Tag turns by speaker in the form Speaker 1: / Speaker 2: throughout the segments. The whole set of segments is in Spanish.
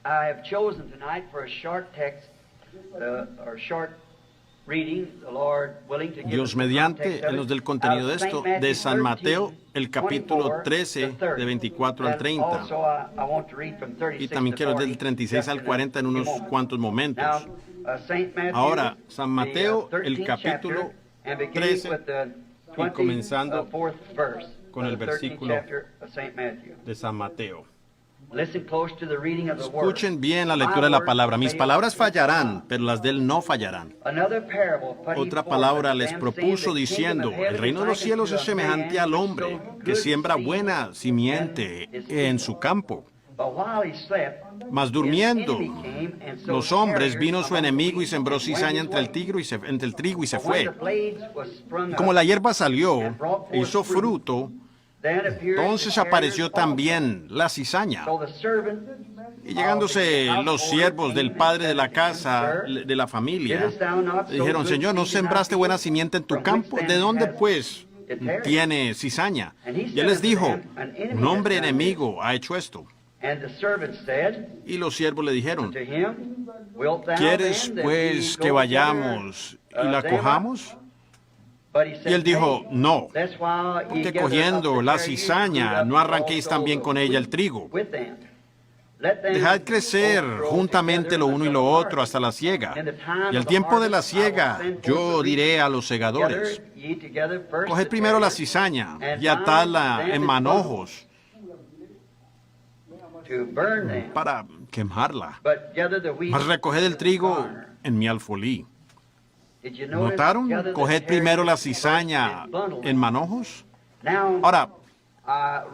Speaker 1: I have chosen tonight for a short text, or short reading, the Lord willing to give
Speaker 2: Dios
Speaker 1: us the
Speaker 2: mediante,
Speaker 1: context of
Speaker 2: en
Speaker 1: it,
Speaker 2: los del contenido de
Speaker 1: out of
Speaker 2: esto,
Speaker 1: St.
Speaker 2: de
Speaker 1: Matthew
Speaker 2: San Mateo,
Speaker 1: 13,
Speaker 2: el capítulo
Speaker 1: 24
Speaker 2: 13,
Speaker 1: to 30.
Speaker 2: de 24 al
Speaker 1: And
Speaker 2: 30.
Speaker 1: also, I want to read from 36
Speaker 2: Y también
Speaker 1: to
Speaker 2: quiero
Speaker 1: 40
Speaker 2: del 36
Speaker 1: just
Speaker 2: al
Speaker 1: in a
Speaker 2: 40 en
Speaker 1: few
Speaker 2: unos
Speaker 1: moments.
Speaker 2: cuantos momentos.
Speaker 1: Now, St. Matthew,
Speaker 2: Ahora, San
Speaker 1: the,
Speaker 2: Mateo, el
Speaker 1: 13th
Speaker 2: capítulo
Speaker 1: chapter, and beginning
Speaker 2: 13,
Speaker 1: with the
Speaker 2: y comenzando
Speaker 1: 24th verse
Speaker 2: con
Speaker 1: of
Speaker 2: el
Speaker 1: the 13th
Speaker 2: versículo
Speaker 1: chapter of St. Matthew.
Speaker 2: de San Mateo.
Speaker 1: Listen close to the reading of the word.
Speaker 2: Escuchen bien la lectura de la palabra. Mis palabras fallarán, pero las de él no fallarán.
Speaker 1: Another parable put he
Speaker 2: Otra
Speaker 1: forth
Speaker 2: palabra
Speaker 1: unto
Speaker 2: les
Speaker 1: them,
Speaker 2: propuso
Speaker 1: saying, "The kingdom
Speaker 2: diciendo,
Speaker 1: of heaven
Speaker 2: el reino de
Speaker 1: is
Speaker 2: los cielos
Speaker 1: likened
Speaker 2: es
Speaker 1: to a man
Speaker 2: semejante al
Speaker 1: which
Speaker 2: hombre
Speaker 1: sowed
Speaker 2: que
Speaker 1: good
Speaker 2: siembra
Speaker 1: seed
Speaker 2: buena simiente
Speaker 1: in his
Speaker 2: en
Speaker 1: field.
Speaker 2: su campo.
Speaker 1: But while he slept,
Speaker 2: Mas
Speaker 1: his
Speaker 2: durmiendo
Speaker 1: enemy came and sowed
Speaker 2: los hombres,
Speaker 1: tares
Speaker 2: vino su
Speaker 1: among the
Speaker 2: enemigo y
Speaker 1: wheat
Speaker 2: sembró
Speaker 1: and went
Speaker 2: cizaña
Speaker 1: his
Speaker 2: entre el,
Speaker 1: way.
Speaker 2: entre el trigo y se
Speaker 1: But when
Speaker 2: fue.
Speaker 1: the blades was sprung
Speaker 2: Y como
Speaker 1: up,
Speaker 2: la hierba salió
Speaker 1: and brought
Speaker 2: e
Speaker 1: forth
Speaker 2: hizo
Speaker 1: fruit,
Speaker 2: fruto,
Speaker 1: then appeared
Speaker 2: entonces
Speaker 1: the
Speaker 2: apareció
Speaker 1: tares also.
Speaker 2: también la cizaña.
Speaker 1: So the servant
Speaker 2: Y llegándose los siervos del padre de la casa, de la familia,
Speaker 1: didst thou not
Speaker 2: le
Speaker 1: sow
Speaker 2: dijeron,
Speaker 1: good
Speaker 2: Señor, ¿no
Speaker 1: seed in thy
Speaker 2: sembraste
Speaker 1: field?
Speaker 2: buena simiente en tu
Speaker 1: From which
Speaker 2: campo?
Speaker 1: then
Speaker 2: ¿De dónde,
Speaker 1: has
Speaker 2: pues,
Speaker 1: it tarried?
Speaker 2: tiene cizaña?
Speaker 1: And he
Speaker 2: Y él
Speaker 1: said
Speaker 2: les
Speaker 1: unto
Speaker 2: dijo,
Speaker 1: them, An enemy
Speaker 2: un hombre
Speaker 1: hath done this.
Speaker 2: enemigo ha hecho esto.
Speaker 1: And the servant said
Speaker 2: Y los siervos le dijeron,
Speaker 1: to him, Wilt thou
Speaker 2: ¿quieres,
Speaker 1: then that
Speaker 2: pues,
Speaker 1: we
Speaker 2: que
Speaker 1: go
Speaker 2: vayamos
Speaker 1: gather,
Speaker 2: y la
Speaker 1: them up?
Speaker 2: cojamos?
Speaker 1: But he said,
Speaker 2: Y él dijo,
Speaker 1: Nay,
Speaker 2: no,
Speaker 1: lest while ye
Speaker 2: porque
Speaker 1: gather up
Speaker 2: cogiendo
Speaker 1: the
Speaker 2: la
Speaker 1: tare, ye
Speaker 2: cizaña,
Speaker 1: root up
Speaker 2: no arranquéis
Speaker 1: also
Speaker 2: también
Speaker 1: the
Speaker 2: con ella el
Speaker 1: wheat
Speaker 2: trigo.
Speaker 1: with them. Let them
Speaker 2: Dejad crecer
Speaker 1: both grow
Speaker 2: juntamente
Speaker 1: together
Speaker 2: lo uno y
Speaker 1: until
Speaker 2: lo
Speaker 1: the
Speaker 2: otro
Speaker 1: harvest.
Speaker 2: hasta la siega.
Speaker 1: In the time
Speaker 2: Y al
Speaker 1: of the
Speaker 2: tiempo de la
Speaker 1: harvest, I will
Speaker 2: siega,
Speaker 1: send forth
Speaker 2: yo
Speaker 1: the
Speaker 2: diré
Speaker 1: reapers.
Speaker 2: a los segadores,
Speaker 1: Gather ye together first
Speaker 2: coged
Speaker 1: the
Speaker 2: primero la
Speaker 1: tares,
Speaker 2: cizaña
Speaker 1: and
Speaker 2: y atadla
Speaker 1: bind them
Speaker 2: en
Speaker 1: in
Speaker 2: manojos
Speaker 1: to burn them,
Speaker 2: para quemarla.
Speaker 1: but gather the wheat
Speaker 2: Mas recoged el
Speaker 1: in the
Speaker 2: trigo
Speaker 1: garner.
Speaker 2: en mi alfolí.
Speaker 1: Did you notice?
Speaker 2: ¿Notaron?
Speaker 1: Gather the
Speaker 2: Coged
Speaker 1: tares
Speaker 2: primero la
Speaker 1: first
Speaker 2: cizaña
Speaker 1: and bundle
Speaker 2: en
Speaker 1: them.
Speaker 2: manojos.
Speaker 1: Now,
Speaker 2: Ahora,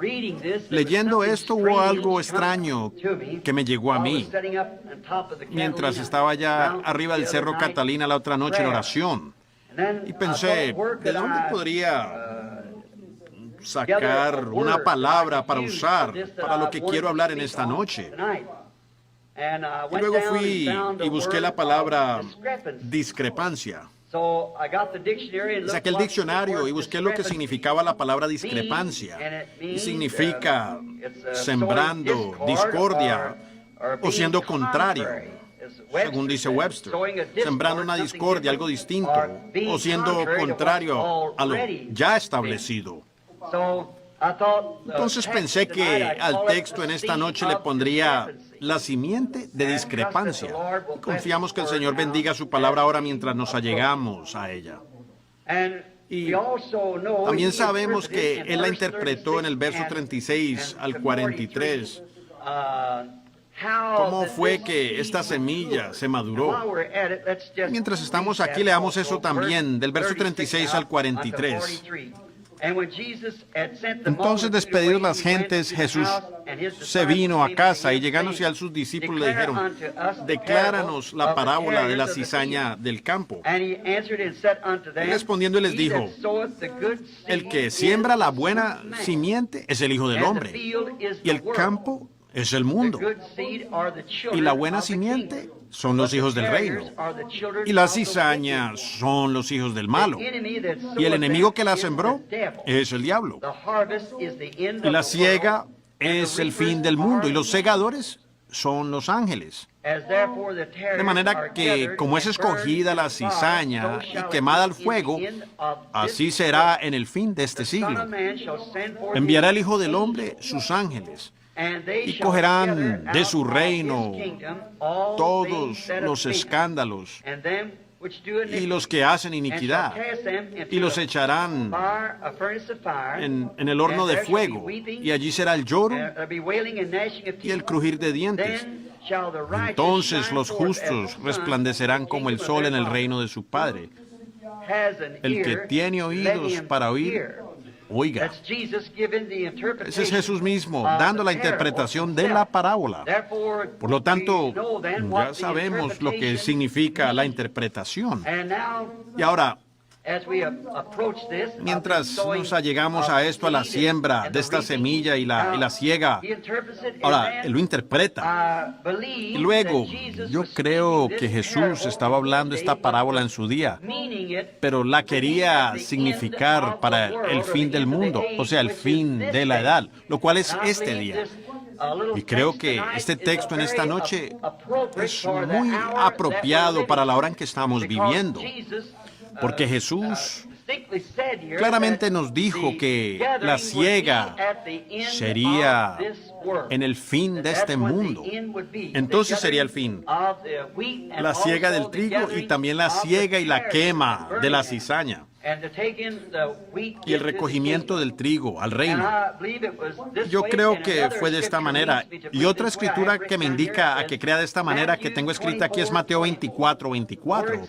Speaker 1: reading this, there was
Speaker 2: leyendo
Speaker 1: something
Speaker 2: esto hubo algo
Speaker 1: strange
Speaker 2: extraño
Speaker 1: to me
Speaker 2: que me llegó a
Speaker 1: while I was
Speaker 2: mí
Speaker 1: setting up on top of the
Speaker 2: mientras
Speaker 1: Catalina
Speaker 2: estaba ya
Speaker 1: Mountain
Speaker 2: arriba del
Speaker 1: the
Speaker 2: Cerro
Speaker 1: other night,
Speaker 2: Catalina la otra noche en
Speaker 1: prayer.
Speaker 2: oración.
Speaker 1: And then
Speaker 2: Y
Speaker 1: I
Speaker 2: pensé,
Speaker 1: thought, where
Speaker 2: ¿de
Speaker 1: could
Speaker 2: dónde
Speaker 1: I,
Speaker 2: podría sacar una palabra para usar para lo que quiero hablar en esta noche? Y luego fui y busqué la palabra discrepancia. Saqué el diccionario y busqué lo que significaba la palabra discrepancia. Y significa sembrando discordia o siendo contrario, según dice Webster. Sembrando una discordia, algo distinto, o siendo contrario a lo ya establecido. Entonces pensé que al texto en esta noche le pondría la simiente de discrepancia. Confiamos que el Señor bendiga su palabra ahora mientras nos allegamos a ella. Y también sabemos que Él la interpretó en el verso 36 al 43. ¿Cómo fue que esta semilla se maduró? Mientras estamos aquí, leamos eso también, del verso 36 al 43. Entonces, despedidos las gentes, Jesús se vino a casa y llegándose a sus discípulos le dijeron, decláranos la parábola de la cizaña del campo. Y respondiendo les dijo, el que siembra la buena simiente es el Hijo del Hombre, y el campo es el mundo, y la buena simiente son los hijos del reino, y la cizaña son los hijos del malo, y el enemigo que la sembró es el diablo. Y la siega es el fin del mundo, y los segadores son los ángeles. De manera que, como es escogida la cizaña y quemada al fuego, así será en el fin de este siglo. Enviará el Hijo del Hombre sus ángeles, y cogerán de su reino todos los escándalos y los que hacen iniquidad, y los echarán en el horno de fuego, y allí será el lloro y el crujir de dientes. Entonces los justos resplandecerán como el sol en el reino de su Padre. El que tiene oídos para oír, oiga. Ese es Jesús mismo dando la interpretación de la parábola. Por lo tanto, ya sabemos lo que significa la interpretación. Y ahora, mientras nos allegamos a esto, a la siembra de esta semilla y la siega, ahora, Él lo interpreta. Y luego, yo creo que Jesús estaba hablando esta parábola en su día, pero la quería significar para el fin del mundo, o sea, el fin de la edad, lo cual es este día. Y creo que este texto en esta noche es muy apropiado para la hora en que estamos viviendo, porque Jesús claramente nos dijo que la siega sería en el fin de este mundo. Entonces sería el fin. La siega del trigo y también la siega y la quema de la cizaña. Y el recogimiento del trigo al reino. Yo creo que fue de esta manera. Y otra escritura que me indica a que crea de esta manera que tengo escrita aquí es Mateo 24:24,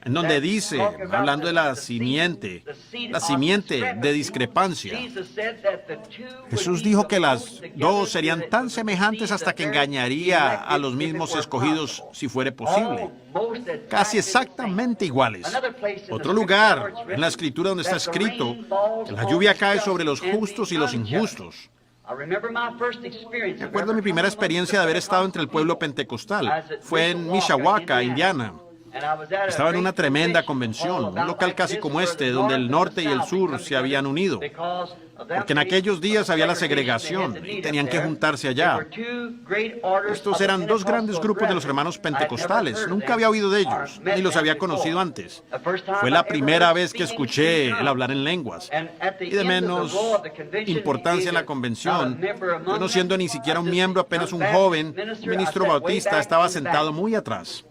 Speaker 2: en donde dice, hablando de la simiente de discrepancia, Jesús dijo que las dos serían tan semejantes hasta que engañaría a los mismos escogidos si fuere posible. Casi exactamente iguales. Otro lugar en la escritura donde está escrito que la lluvia cae sobre los justos y los injustos. Me acuerdo de mi primera experiencia de haber estado entre el pueblo pentecostal. Fue en Mishawaka, Indiana. Estaba en una tremenda convención, un local casi como este, donde el norte y el sur se habían unido. Porque en aquellos días había la segregación y tenían que juntarse allá. Estos eran dos grandes grupos de los hermanos pentecostales. Nunca había oído de ellos, ni los había conocido antes. Fue la primera vez que escuché el hablar en lenguas. Y de menos importancia en la convención, yo no siendo ni siquiera un miembro, apenas un joven, un ministro bautista estaba sentado muy atrás.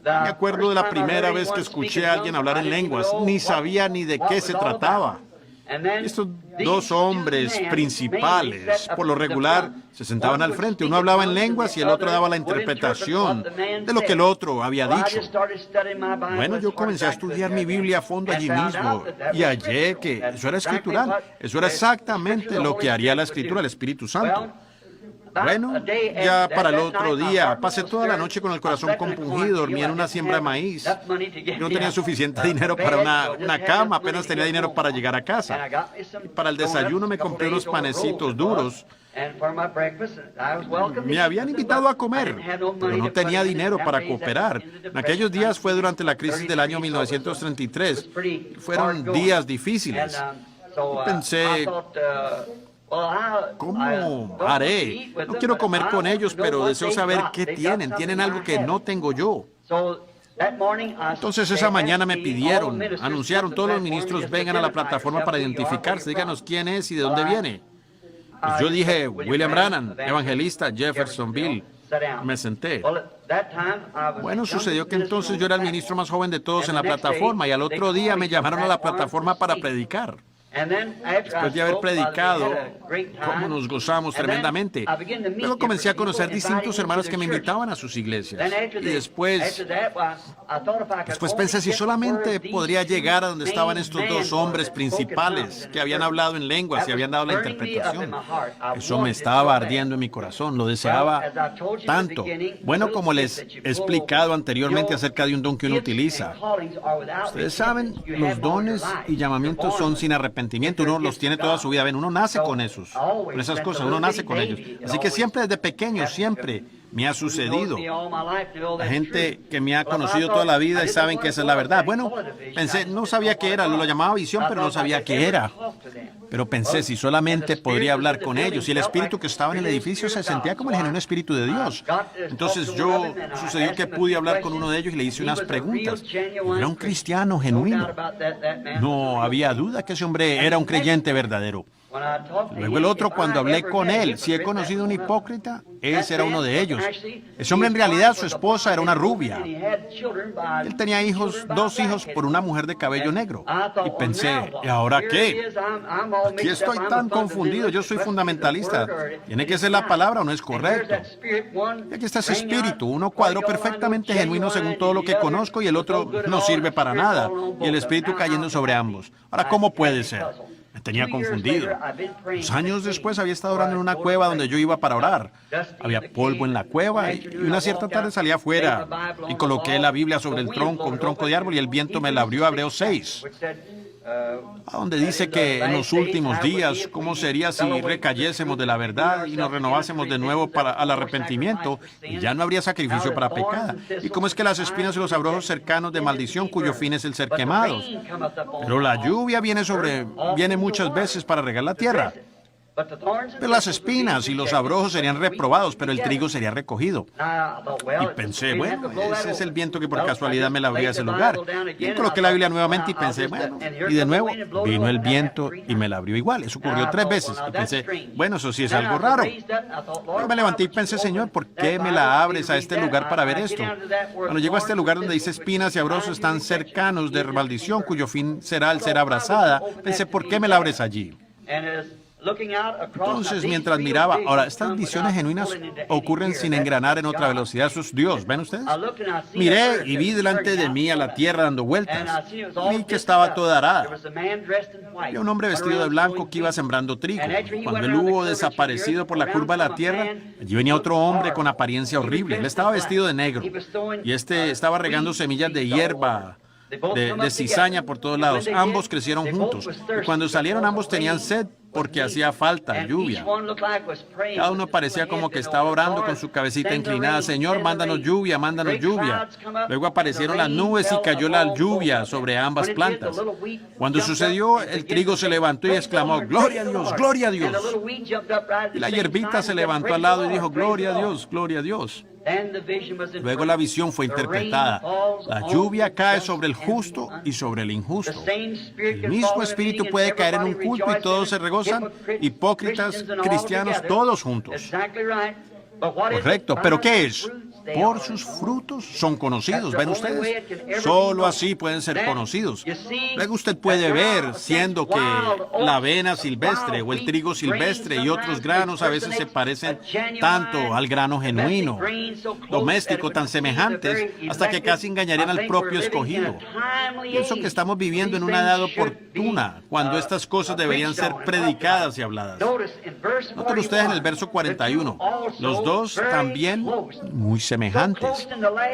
Speaker 2: Me acuerdo de la primera vez que escuché a alguien hablar en lenguas. Ni sabía ni de qué se trataba. Estos dos hombres principales, por lo regular, se sentaban al frente. Uno hablaba en lenguas y el otro daba la interpretación de lo que el otro había dicho. Bueno, yo comencé a estudiar mi Biblia a fondo allí mismo y hallé que eso era escritural. Eso era exactamente lo que haría la Escritura, el Espíritu Santo. Bueno, ya para el otro día, pasé toda la noche con el corazón compungido, dormía en una siembra de maíz. No tenía suficiente dinero para una cama, apenas tenía dinero para llegar a casa. Y para el desayuno me compré unos panecitos duros. Me habían invitado a comer, pero no tenía dinero para cooperar. En aquellos días fue durante la crisis del año 1933. Fueron días difíciles. Y pensé, ¿cómo haré? No quiero comer con ellos, pero deseo saber qué tienen. Tienen algo que no tengo yo. Entonces esa mañana me pidieron, anunciaron, todos los ministros vengan a la plataforma para identificarse, díganos quién es y de dónde viene. Pues yo dije, William Branham, evangelista, Jeffersonville. Me senté. Bueno, sucedió que entonces yo era el ministro más joven de todos en la plataforma y al otro día me llamaron a la plataforma para predicar. Después de haber predicado, cómo nos gozamos tremendamente. Luego comencé a conocer distintos hermanos que me invitaban a sus iglesias. Y después pensé si solamente podría llegar a donde estaban estos dos hombres principales que habían hablado en lenguas y habían dado la interpretación. Eso me estaba ardiendo en mi corazón, lo deseaba tanto. Bueno, como les he explicado anteriormente acerca de un don que uno utiliza. Ustedes saben, los dones y llamamientos son sin arrepentimiento. Uno los tiene toda su vida. Ven, uno nace con esas cosas, uno nace con ellos. Así que siempre desde pequeño, siempre me ha sucedido. La gente que me ha conocido toda la vida y saben que esa es la verdad. Bueno, pensé, no sabía qué era, lo llamaba visión, pero no sabía qué era. Pero pensé, si solamente podría hablar con ellos. Y el espíritu que estaba en el edificio se sentía como el genuino espíritu de Dios. Entonces sucedió que pude hablar con uno de ellos y le hice unas preguntas. Era un cristiano genuino. No había duda que ese hombre era un creyente verdadero. Luego el otro, cuando hablé con él, si he conocido un hipócrita, ese era uno de ellos. Ese hombre en realidad, su esposa era una rubia. Él tenía dos hijos por una mujer de cabello negro. Y pensé, ¿y ahora qué? Aquí estoy tan confundido, yo soy fundamentalista. Tiene que ser la palabra o no es correcto. Y aquí está ese espíritu, uno cuadró perfectamente genuino según todo lo que conozco y el otro no sirve para nada. Y el espíritu cayendo sobre ambos. Ahora, ¿cómo puede ser? Me tenía confundido. 2 años después había estado orando en una cueva donde yo iba para orar. Había polvo en la cueva y una cierta tarde salí afuera y coloqué la Biblia sobre el tronco, un tronco de árbol, y el viento me la abrió a Hebreos 6. A donde dice que en los últimos días, ¿cómo sería si recayésemos de la verdad y nos renovásemos de nuevo al arrepentimiento? Y ya no habría sacrificio para pecado. ¿Y cómo es que las espinas y los abrojos cercanos de maldición, cuyo fin es el ser quemados? Pero la lluvia viene muchas veces para regar la tierra. Pero las espinas y los abrojos serían reprobados, pero el trigo sería recogido. Y pensé, bueno, ese es el viento que por casualidad me la abrió a ese lugar. Y coloqué la Biblia nuevamente y pensé, bueno, y de nuevo vino el viento y me la abrió igual. Eso ocurrió 3 veces. Y pensé, bueno, eso sí es algo raro. Luego me levanté y pensé, Señor, ¿por qué me la abres a este lugar para ver esto? Cuando llego a este lugar donde dice espinas y abrojos están cercanos de maldición, cuyo fin será el ser abrazada, pensé, ¿por qué me la abres allí? Entonces, mientras miraba, ahora, estas visiones genuinas ocurren sin engranar en otra velocidad. Eso es Dios, ¿ven ustedes? Miré y vi delante de mí a la tierra dando vueltas. Vi que estaba toda arada. Había un hombre vestido de blanco que iba sembrando trigo. Cuando él hubo desaparecido por la curva de la tierra, allí venía otro hombre con apariencia horrible. Él estaba vestido de negro y estaba regando semillas de hierba, de cizaña por todos lados. Ambos crecieron juntos. Y cuando salieron, ambos tenían sed porque hacía falta lluvia. Cada uno parecía como que estaba orando con su cabecita inclinada. Señor, mándanos lluvia, mándanos lluvia. Luego aparecieron las nubes y cayó la lluvia sobre ambas plantas. Cuando sucedió, el trigo se levantó y exclamó, ¡Gloria a Dios, gloria a Dios! Y la hierbita se levantó al lado y dijo, ¡Gloria a Dios, gloria a Dios! Luego la visión fue interpretada. La lluvia cae sobre el justo y sobre el injusto. El mismo espíritu puede caer en un culto y todos se regozan, hipócritas, cristianos, todos juntos. Correcto, pero ¿qué es? Por sus frutos son conocidos, ¿ven ustedes? Solo así pueden ser conocidos. Luego usted puede ver, siendo que la avena silvestre o el trigo silvestre y otros granos a veces se parecen tanto al grano genuino, doméstico, tan semejantes, hasta que casi engañarían al propio escogido. Pienso que estamos viviendo en una edad oportuna, cuando estas cosas deberían ser predicadas y habladas. Noten ustedes en el verso 41, los dos también muy semejantes,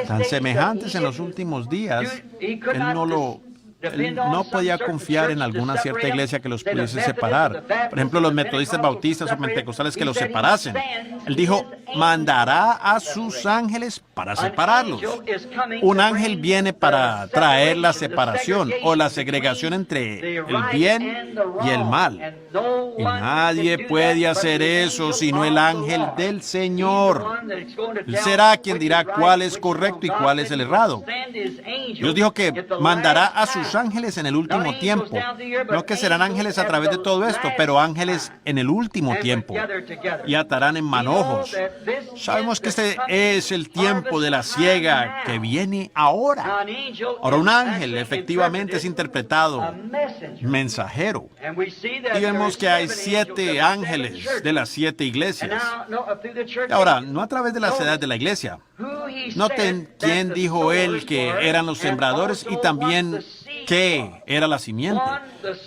Speaker 2: tan semejantes en los últimos días, él no podía confiar en alguna cierta iglesia que los pudiese separar. Por ejemplo, los metodistas, bautistas o pentecostales que los separasen. Él dijo, mandará a sus ángeles para separarlos. Un ángel viene para traer la separación o la segregación entre el bien y el mal. Y nadie puede hacer eso sino el ángel del Señor. Él será quien dirá cuál es correcto y cuál es el errado. Dios dijo que mandará a sus ángeles en el último tiempo. No que serán ángeles a través de todo esto, pero ángeles en el último tiempo. Y atarán en manojos. Sabemos que este es el tiempo de la siega que viene ahora. Ahora un ángel efectivamente es interpretado mensajero. Y vemos que hay 7 ángeles de las 7 iglesias. Ahora, no a través de las edades de la iglesia. Noten quién dijo él que eran los sembradores y también qué era la simiente.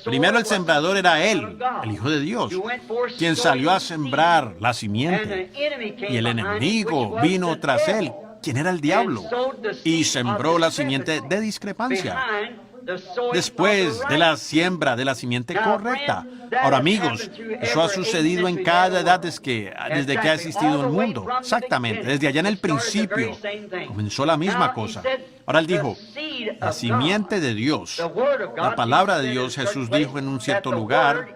Speaker 2: Primero el sembrador era él, el Hijo de Dios, quien salió a sembrar la simiente. Y el enemigo vino tras él, quien era el diablo, y sembró la simiente de discrepancia. Después de la siembra de la simiente correcta. Ahora, amigos, eso ha sucedido en cada edad desde que ha existido el mundo. Exactamente, desde allá en el principio comenzó la misma cosa. Ahora él dijo, la simiente de Dios, la palabra de Dios, Jesús dijo en un cierto lugar,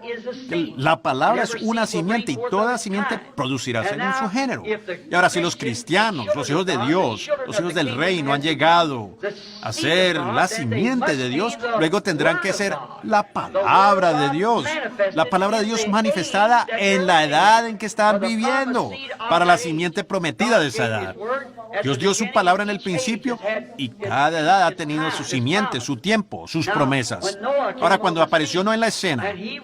Speaker 2: que la palabra es una simiente y toda simiente producirá según su género. Y ahora si los cristianos, los hijos de Dios, los hijos del reino han llegado a ser la simiente de Dios, luego tendrán que ser la palabra de Dios. La palabra de Dios manifestada en la edad en que están viviendo, para la simiente prometida de esa edad. Dios dio su palabra en el principio y cada edad ha tenido su simiente, su tiempo, sus promesas. Ahora, cuando apareció Noé en la escena, él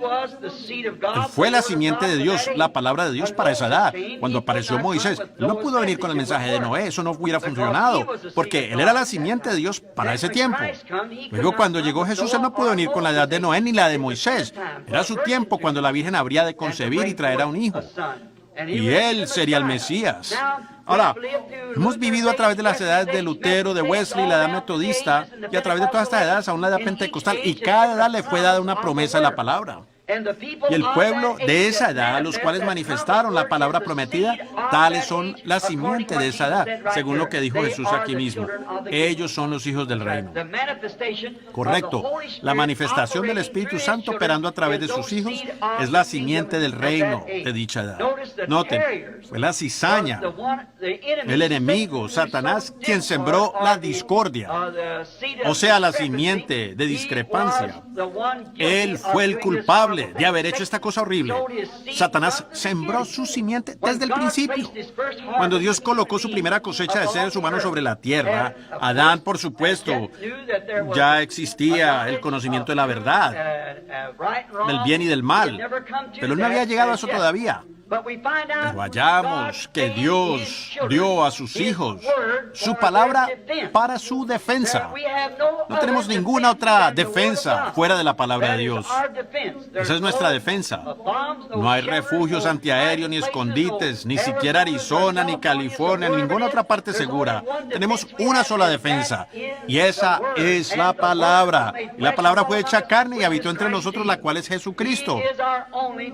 Speaker 2: fue la simiente de Dios, la palabra de Dios para esa edad. Cuando apareció Moisés, él no pudo venir con el mensaje de Noé, eso no hubiera funcionado, porque él era la simiente de Dios para ese tiempo. Luego, cuando llegó Jesús, él no pudo venir con la edad de Noé ni la de Moisés. Era su tiempo cuando la Virgen habría de concebir y traer a un hijo. Y él sería el Mesías. Ahora, hemos vivido a través de las edades de Lutero, de Wesley, la edad metodista, y a través de todas estas edades, aún la edad pentecostal, y cada edad le fue dada una promesa de la palabra. Y el pueblo de esa edad, los cuales manifestaron la palabra prometida, tales son la simiente de esa edad, según lo que dijo Jesús aquí mismo. Ellos son los hijos del reino. Correcto. La manifestación del Espíritu Santo operando a través de sus hijos es la simiente del reino de dicha edad. Noten, fue la cizaña, el enemigo, Satanás, quien sembró la discordia, o sea, la simiente de discrepancia. Él fue el culpable de haber hecho esta cosa horrible. Satanás sembró su simiente desde el principio. Cuando Dios colocó su primera cosecha de seres humanos sobre la tierra, Adán, por supuesto, ya existía el conocimiento de la verdad, del bien y del mal, pero él no había llegado a eso todavía. Pero hallamos que Dios dio a sus hijos su palabra para su defensa. No tenemos ninguna otra defensa fuera de la palabra de Dios. Esa es nuestra defensa. No hay refugios antiaéreos ni escondites, ni siquiera Arizona, ni California, ni ninguna otra parte segura. Tenemos una sola defensa, y esa es la palabra. Y la palabra fue hecha carne y habitó entre nosotros, la cual es Jesucristo.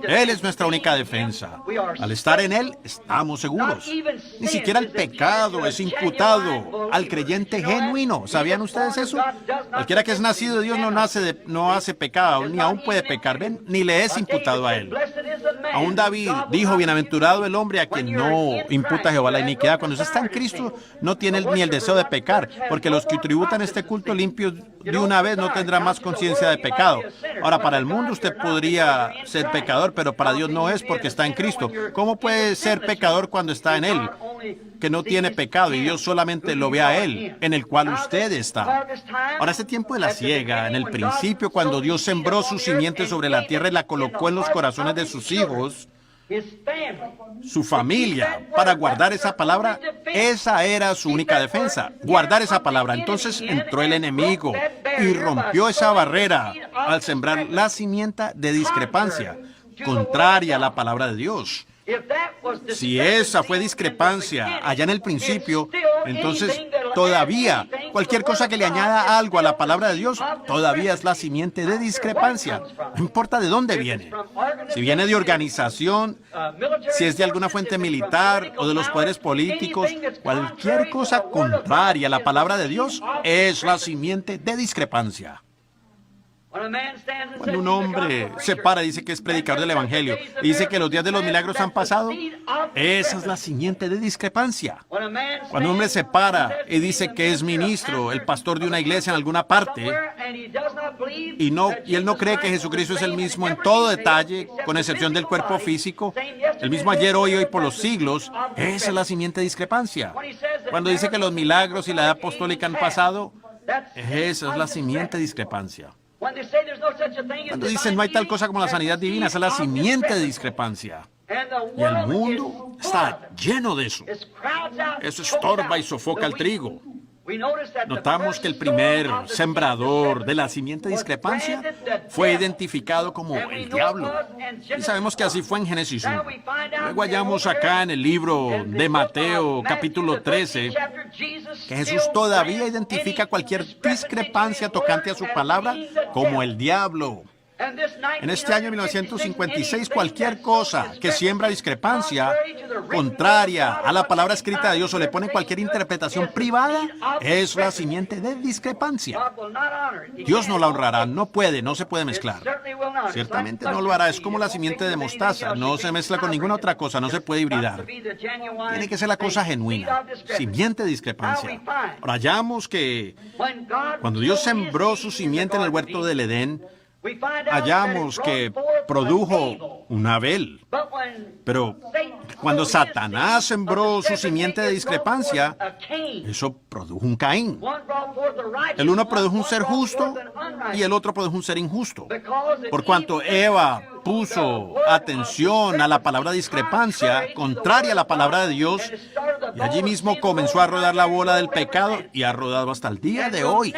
Speaker 2: Él es nuestra única defensa. Al estar en Él, estamos seguros. Ni siquiera el pecado es imputado al creyente genuino. ¿Sabían ustedes eso? Cualquiera que es nacido de Dios no hace pecado, ni aún puede pecar. ¿Ven? Ni le es imputado a él. Aún David dijo, bienaventurado el hombre a quien no imputa a Jehová la iniquidad. Cuando usted está en Cristo, no tiene ni el deseo de pecar, porque los que tributan este culto limpio de una vez no tendrán más conciencia de pecado. Ahora, para el mundo usted podría ser pecador, pero para Dios no es, porque está en Cristo. ¿Cómo puede ser pecador cuando está en Él, que no tiene pecado, y Dios solamente lo ve a Él, en el cual usted está? Ahora, este tiempo de la siega, en el principio, cuando Dios sembró su simiente sobre la tierra y la colocó en los corazones de sus hijos, su familia, para guardar esa palabra, esa era su única defensa, guardar esa palabra. Entonces entró el enemigo y rompió esa barrera al sembrar la simiente de discrepancia, contraria a la palabra de Dios. Si esa fue discrepancia allá en el principio, entonces todavía cualquier cosa que le añada algo a la palabra de Dios, todavía es la simiente de discrepancia. No importa de dónde viene. Si viene de organización, si es de alguna fuente militar o de los poderes políticos, cualquier cosa contraria a la palabra de Dios es la simiente de discrepancia. Cuando un hombre se para y dice que es predicador del Evangelio y dice que los días de los milagros han pasado, esa es la simiente de discrepancia. Cuando un hombre se para y dice que es ministro, el pastor de una iglesia en alguna parte, y él no cree que Jesucristo es el mismo en todo detalle, con excepción del cuerpo físico, el mismo ayer, hoy y por los siglos, esa es la simiente de discrepancia. Cuando dice que los milagros y la edad apostólica han pasado, esa es la simiente de discrepancia. Cuando dicen no hay tal cosa como la sanidad divina, esa es la simiente de discrepancia. Y el mundo está lleno de eso. Eso estorba y sofoca el trigo. Notamos que el primer sembrador de la simiente de discrepancia fue identificado como el diablo. Y sabemos que así fue en Génesis 1. Luego hallamos acá en el libro de Mateo, capítulo 13, que Jesús todavía identifica cualquier discrepancia tocante a su palabra como el diablo. En este año 1956, cualquier cosa que siembra discrepancia contraria a la palabra escrita de Dios o le pone cualquier interpretación privada es la simiente de discrepancia. Dios no la honrará, no se puede mezclar. Ciertamente no lo hará, es como la simiente de mostaza, no se mezcla con ninguna otra cosa, no se puede hibridar. Tiene que ser la cosa genuina, simiente de discrepancia. Ahora hallamos que cuando Dios sembró su simiente en el huerto del Edén, hallamos que produjo un Abel. Pero cuando Satanás sembró su simiente de discrepancia, eso produjo un Caín. El uno produjo un ser justo y el otro produjo un ser injusto. Por cuanto Eva puso atención a la palabra discrepancia, contraria a la palabra de Dios, y allí mismo comenzó a rodar la bola del pecado y ha rodado hasta el día de hoy.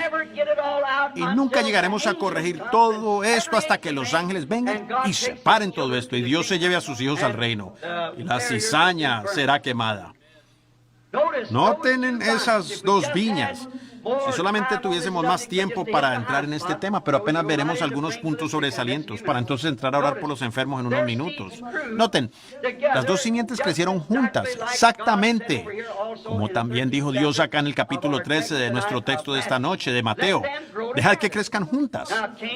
Speaker 2: Y nunca llegaremos a corregir todo esto hasta que los ángeles vengan y separen todo esto y Dios se lleve a sus hijos al reino y la cizaña será quemada. Noten en esas dos viñas. Si solamente tuviésemos más tiempo para entrar en este tema, pero apenas veremos algunos puntos sobresalientes para entonces entrar a orar por los enfermos en unos minutos. Noten, las dos simientes crecieron juntas, exactamente, como también dijo Dios acá en el capítulo 13 de nuestro texto de esta noche, de Mateo. Dejad que crezcan juntas.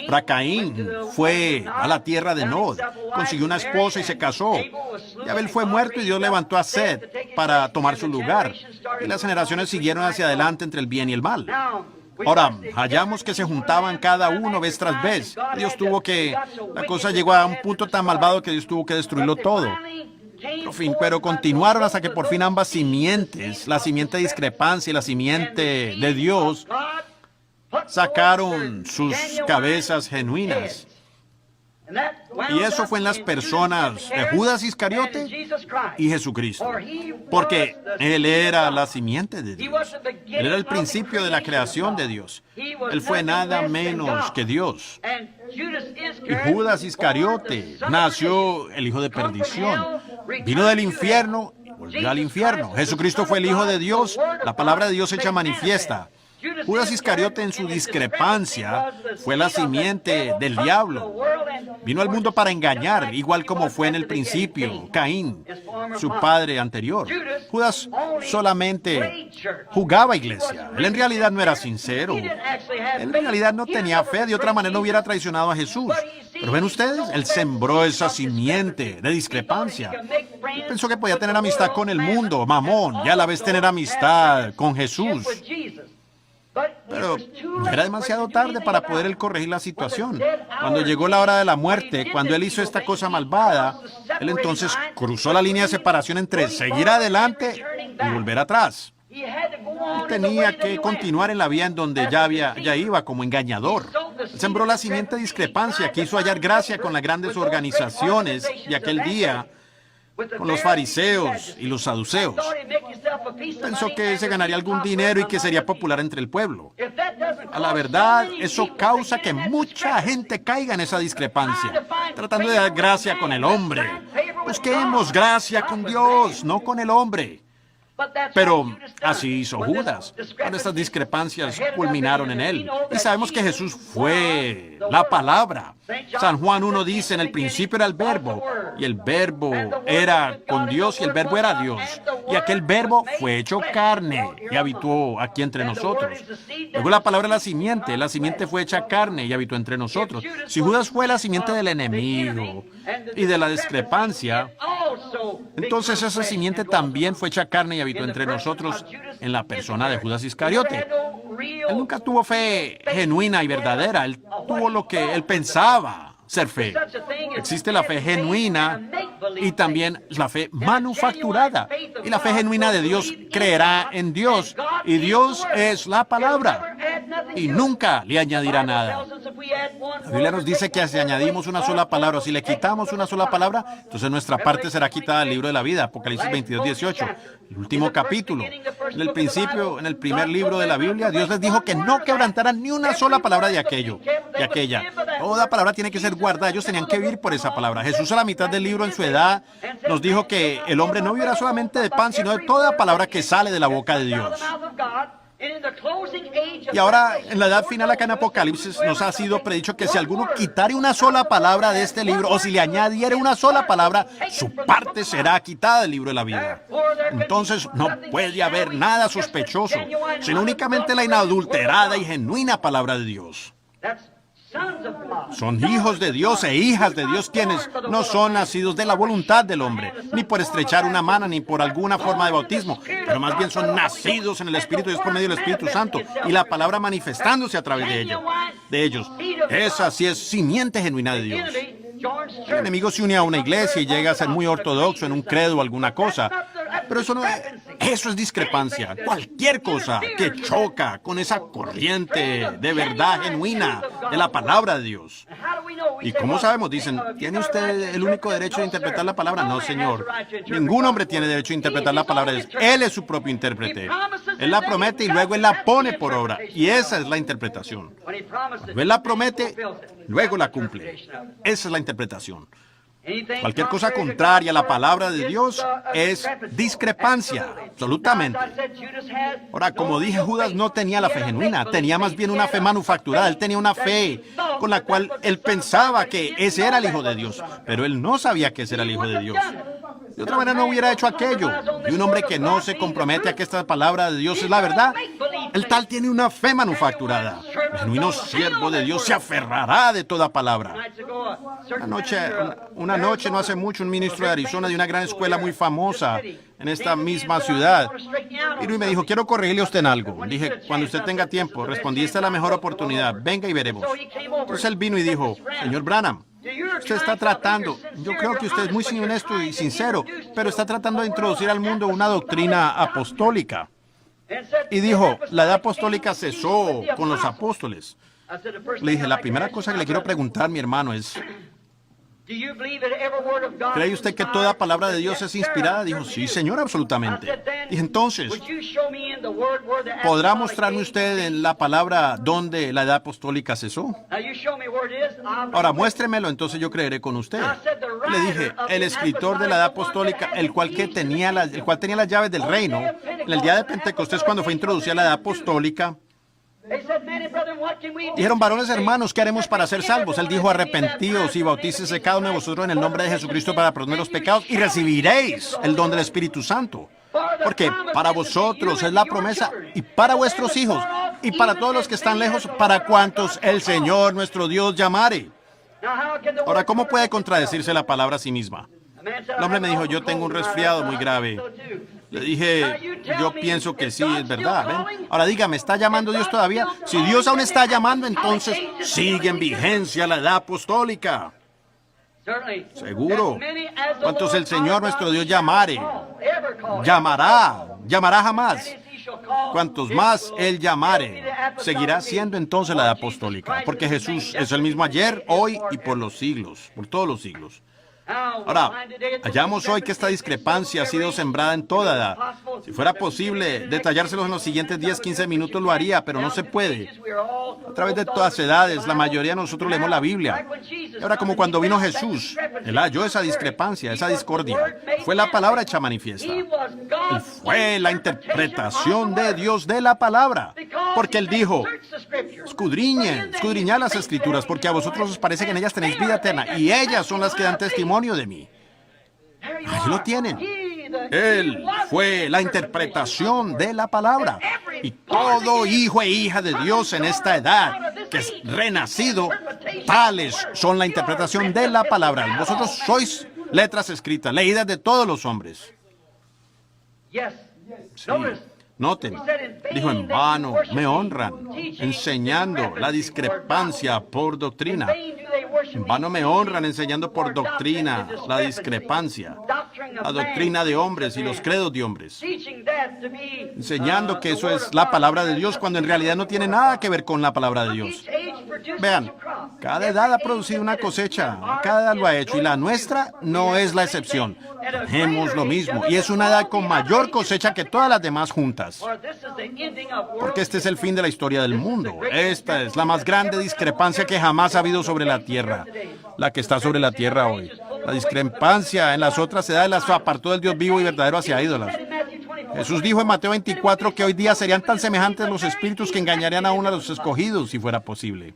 Speaker 2: Ahora Caín fue a la tierra de Nod, consiguió una esposa y se casó. Y Abel fue muerto y Dios levantó a Set para tomar su lugar. Y las generaciones siguieron hacia adelante entre el bien y el mal. Ahora, hallamos que se juntaban cada uno vez tras vez. La cosa llegó a un punto tan malvado que Dios tuvo que destruirlo todo. Pero continuaron hasta que por fin ambas simientes, la simiente de discrepancia y la simiente de Dios, sacaron sus cabezas genuinas. Y eso fue en las personas de Judas Iscariote y Jesucristo. Porque Él era la simiente de Dios. Él era el principio de la creación de Dios. Él fue nada menos que Dios. Y Judas Iscariote nació el hijo de perdición. Vino del infierno y volvió al infierno. Jesucristo fue el Hijo de Dios, la palabra de Dios hecha manifiesta. Judas Iscariote en su discrepancia fue la simiente del diablo. Vino al mundo para engañar, igual como fue en el principio Caín, su padre anterior. Judas solamente jugaba iglesia. Él en realidad no era sincero. Él en realidad no tenía fe, de otra manera no hubiera traicionado a Jesús. Pero ven ustedes, él sembró esa simiente de discrepancia. Él pensó que podía tener amistad con el mundo, Mamón, y a la vez tener amistad con Jesús. Pero era demasiado tarde para poder él corregir la situación. Cuando llegó la hora de la muerte, cuando él hizo esta cosa malvada, él entonces cruzó la línea de separación entre seguir adelante y volver atrás. Él tenía que continuar en la vía en donde ya iba como engañador. Él sembró la simiente de discrepancia, quiso hallar gracia con las grandes organizaciones de aquel día, con los fariseos y los saduceos. Pensó que se ganaría algún dinero y que sería popular entre el pueblo. A la verdad, eso causa que mucha gente caiga en esa discrepancia, tratando de dar gracia con el hombre. Busquemos gracia con Dios, no con el hombre. Pero así hizo Judas. Cuando estas discrepancias culminaron en él. Y sabemos que Jesús fue la palabra. San Juan 1 dice, en el principio era el verbo, y el verbo era con Dios, y el verbo era Dios. Y aquel verbo fue hecho carne y habitó aquí entre nosotros. Luego la palabra la simiente fue hecha carne y habitó entre nosotros. Si Judas fue la simiente del enemigo y de la discrepancia, entonces esa simiente también fue hecha carne y habitó entre nosotros en la persona de Judas Iscariote. Él nunca tuvo fe genuina y verdadera. Él tuvo lo que él pensaba ser fe. Existe la fe genuina y también la fe manufacturada. Y la fe genuina de Dios creerá en Dios. Y Dios es la palabra. Y nunca le añadirá nada. La Biblia nos dice que si añadimos una sola palabra, o si le quitamos una sola palabra, entonces nuestra parte será quitada del libro de la vida. Apocalipsis 22:18. El último capítulo. En el principio, en el primer libro de la Biblia, Dios les dijo que no quebrantaran ni una sola palabra de aquella. Toda palabra tiene que ser guardada. Ellos tenían que vivir por esa palabra. Jesús a la mitad del libro en su edad nos dijo que el hombre no vivirá solamente de pan, sino de toda palabra que sale de la boca de Dios. Y ahora, en la edad final acá en Apocalipsis, nos ha sido predicho que si alguno quitare una sola palabra de este libro, o si le añadiere una sola palabra, su parte será quitada del libro de la vida. Entonces, no puede haber nada sospechoso, sino únicamente la inadulterada y genuina palabra de Dios. Son hijos de Dios e hijas de Dios quienes no son nacidos de la voluntad del hombre, ni por estrechar una mano, ni por alguna forma de bautismo, pero más bien son nacidos en el Espíritu y es por medio del Espíritu Santo, y la palabra manifestándose a través de ellos. Esa sí es simiente genuina de Dios. El enemigo se une a una iglesia y llega a ser muy ortodoxo en un credo o alguna cosa, pero eso es discrepancia. Cualquier cosa que choca con esa corriente de verdad genuina de la palabra de Dios. ¿Y cómo sabemos? Dicen, ¿tiene usted el único derecho de interpretar la palabra? No, señor. Ningún hombre tiene derecho a interpretar la palabra de Dios. Él es su propio intérprete. Él la promete y luego Él la pone por obra. Y esa es la interpretación. Cuando Él la promete, luego la cumple. Esa es la interpretación. Cualquier cosa contraria a la palabra de Dios es discrepancia, absolutamente. Ahora, como dije, Judas no tenía la fe genuina, tenía más bien una fe manufacturada. Él tenía una fe con la cual él pensaba que ese era el Hijo de Dios, pero él no sabía que ese era el Hijo de Dios. De otra manera no hubiera hecho aquello. Y un hombre que no se compromete a que esta palabra de Dios es la verdad, el tal tiene una fe manufacturada. El genuino siervo de Dios se aferrará de toda palabra. Una noche, no hace mucho, un ministro de Arizona de una gran escuela muy famosa en esta misma ciudad vino y me dijo, quiero corregirle a usted en algo. Dije, cuando usted tenga tiempo. Respondí, esta es la mejor oportunidad, venga y veremos. Entonces él vino y dijo, señor Branham, usted está tratando, yo creo que usted es muy honesto y sincero, pero está tratando de introducir al mundo una doctrina apostólica. Y dijo, la edad apostólica cesó con los apóstoles. Le dije, la primera cosa que le quiero preguntar, mi hermano, es, ¿cree usted que toda palabra de Dios es inspirada? Dijo, sí, señor, absolutamente. Dije, entonces, ¿podrá mostrarme usted en la palabra dónde la edad apostólica cesó? Ahora, muéstremelo, entonces yo creeré con usted. Le dije, el escritor de la edad apostólica, el cual tenía las llaves del reino, en el día de Pentecostés, cuando fue introducida la edad apostólica, dijeron, varones hermanos, ¿qué haremos para ser salvos? Él dijo, arrepentíos y bautícese cada uno de vosotros en el nombre de Jesucristo para perdonar los pecados y recibiréis el don del Espíritu Santo. Porque para vosotros es la promesa y para vuestros hijos y para todos los que están lejos, para cuantos el Señor nuestro Dios llamare. Ahora, ¿cómo puede contradecirse la palabra a sí misma? El hombre me dijo, yo tengo un resfriado muy grave. Le dije, yo pienso que sí, es verdad. ¿Ven? Ahora dígame, ¿está llamando Dios todavía? Si Dios aún está llamando, entonces sigue en vigencia la edad apostólica. Seguro. Cuantos el Señor nuestro Dios llamare, llamará jamás. Cuantos más Él llamare, seguirá siendo entonces la edad apostólica. Porque Jesús es el mismo ayer, hoy y por los siglos, por todos los siglos. Ahora, hallamos hoy que esta discrepancia ha sido sembrada en toda edad. Si fuera posible detallárselos en los siguientes 10-15 minutos lo haría, pero no se puede. A través de todas edades, la mayoría de nosotros leemos la Biblia. Y ahora, como cuando vino Jesús, Él halló esa discrepancia, esa discordia. Fue la palabra hecha manifiesta. Él fue la interpretación de Dios de la palabra. Porque Él dijo, escudriñad las Escrituras, porque a vosotros os parece que en ellas tenéis vida eterna, y ellas son las que dan testimonio de mí. Ahí lo tienen. Él fue la interpretación de la palabra. Y todo hijo e hija de Dios en esta edad que es renacido, tales son la interpretación de la palabra. Vosotros sois letras escritas, leídas de todos los hombres. Sí. Noten, dijo, en vano me honran, enseñando la discrepancia por doctrina. En vano me honran enseñando por doctrina la discrepancia, la doctrina de hombres y los credos de hombres. Enseñando que eso es la palabra de Dios cuando en realidad no tiene nada que ver con la palabra de Dios. Vean, cada edad ha producido una cosecha, cada edad lo ha hecho y la nuestra no es la excepción. Tenemos lo mismo y es una edad con mayor cosecha que todas las demás juntas. Porque este es el fin de la historia del mundo. Esta es la más grande discrepancia que jamás ha habido sobre la tierra, la que está sobre la tierra hoy. La discrepancia en las otras edades las apartó del Dios vivo y verdadero hacia ídolos. Jesús dijo en Mateo 24 que hoy día serían tan semejantes los espíritus que engañarían aún a los escogidos si fuera posible.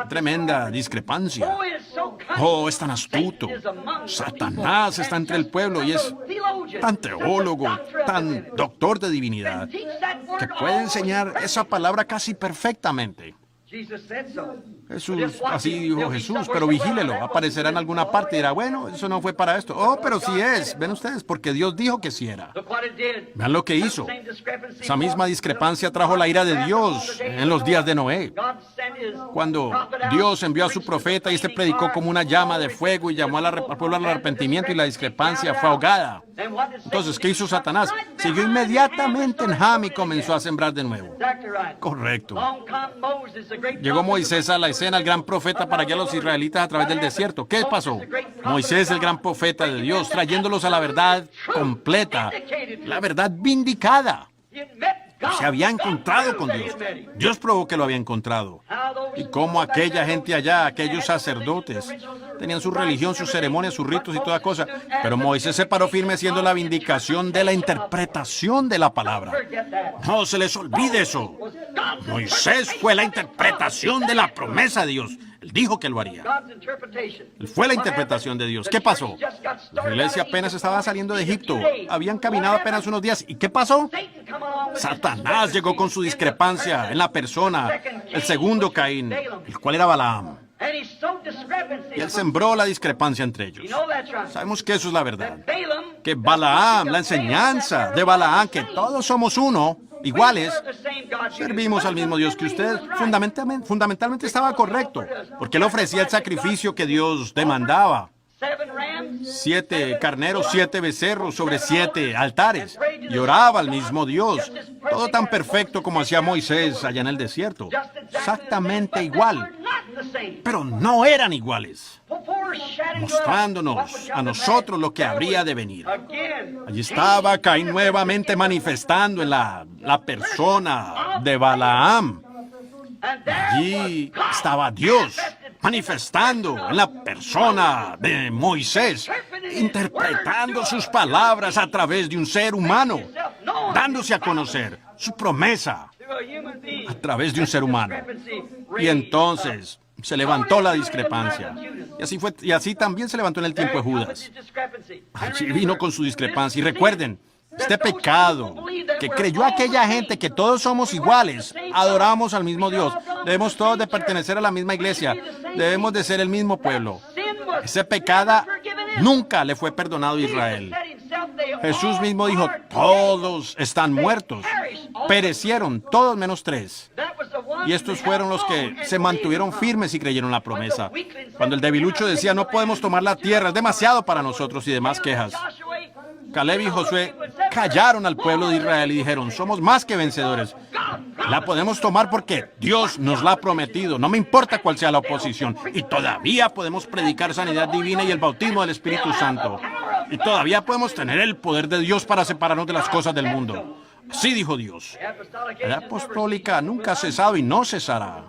Speaker 2: Tremenda discrepancia. Oh, es tan astuto. Satanás está entre el pueblo y es tan teólogo, tan doctor de divinidad, que puede enseñar esa palabra casi perfectamente. Jesús, así dijo Jesús, pero vigílelo, aparecerá en alguna parte y dirá, bueno, eso no fue para esto. Oh, pero sí es, ven ustedes, porque Dios dijo que sí era. Vean lo que hizo. Esa misma discrepancia trajo la ira de Dios en los días de Noé. Cuando Dios envió a su profeta y este predicó como una llama de fuego y llamó al pueblo al arrepentimiento y la discrepancia fue ahogada. Entonces, ¿qué hizo Satanás? Siguió inmediatamente en Ham y comenzó a sembrar de nuevo. Correcto. Llegó Moisés a la escena, el gran profeta para guiar a los israelitas a través del desierto. ¿Qué pasó? Moisés, el gran profeta de Dios, trayéndolos a la verdad completa, la verdad vindicada. Se había encontrado con Dios. Dios probó que lo había encontrado. Y cómo aquella gente allá, aquellos sacerdotes, tenían su religión, sus ceremonias, sus ritos y toda cosa. Pero Moisés se paró firme siendo la vindicación de la interpretación de la palabra. No se les olvide eso. Moisés fue la interpretación de la promesa de Dios. Él dijo que lo haría. Él fue la interpretación de Dios. ¿Qué pasó? La iglesia apenas estaba saliendo de Egipto. Habían caminado apenas unos días. ¿Y qué pasó? Satanás llegó con su discrepancia en la persona, el segundo Caín, el cual era Balaam. Y él sembró la discrepancia entre ellos. Sabemos que eso es la verdad. Que Balaam, la enseñanza de Balaam, que todos somos uno, iguales, servimos al mismo Dios que usted, fundamentalmente estaba correcto, porque él ofrecía el sacrificio que Dios demandaba. 7 carneros, 7 becerros sobre 7 altares. Y oraba al mismo Dios. Todo tan perfecto como hacía Moisés allá en el desierto. Exactamente igual. Pero no eran iguales. Mostrándonos a nosotros lo que habría de venir. Allí estaba Caín nuevamente manifestando en la persona de Balaam. Allí estaba Dios manifestando en la persona de Moisés, interpretando sus palabras a través de un ser humano, dándose a conocer su promesa a través de un ser humano. Y entonces se levantó la discrepancia. Y así también se levantó en el tiempo de Judas. Allí vino con su discrepancia. Y recuerden, este pecado que creyó aquella gente que todos somos iguales, adoramos al mismo Dios, debemos todos de pertenecer a la misma iglesia, debemos de ser el mismo pueblo. Ese pecado nunca le fue perdonado a Israel. Jesús mismo dijo, todos están muertos, perecieron, todos menos 3. Y estos fueron los que se mantuvieron firmes y creyeron la promesa. Cuando el debilucho decía, no podemos tomar la tierra, es demasiado para nosotros y demás quejas, Caleb y Josué callaron al pueblo de Israel y dijeron, somos más que vencedores. La podemos tomar porque Dios nos la ha prometido. No me importa cuál sea la oposición. Y todavía podemos predicar sanidad divina y el bautismo del Espíritu Santo. Y todavía podemos tener el poder de Dios para separarnos de las cosas del mundo. Así dijo Dios. La edad apostólica nunca ha cesado y no cesará.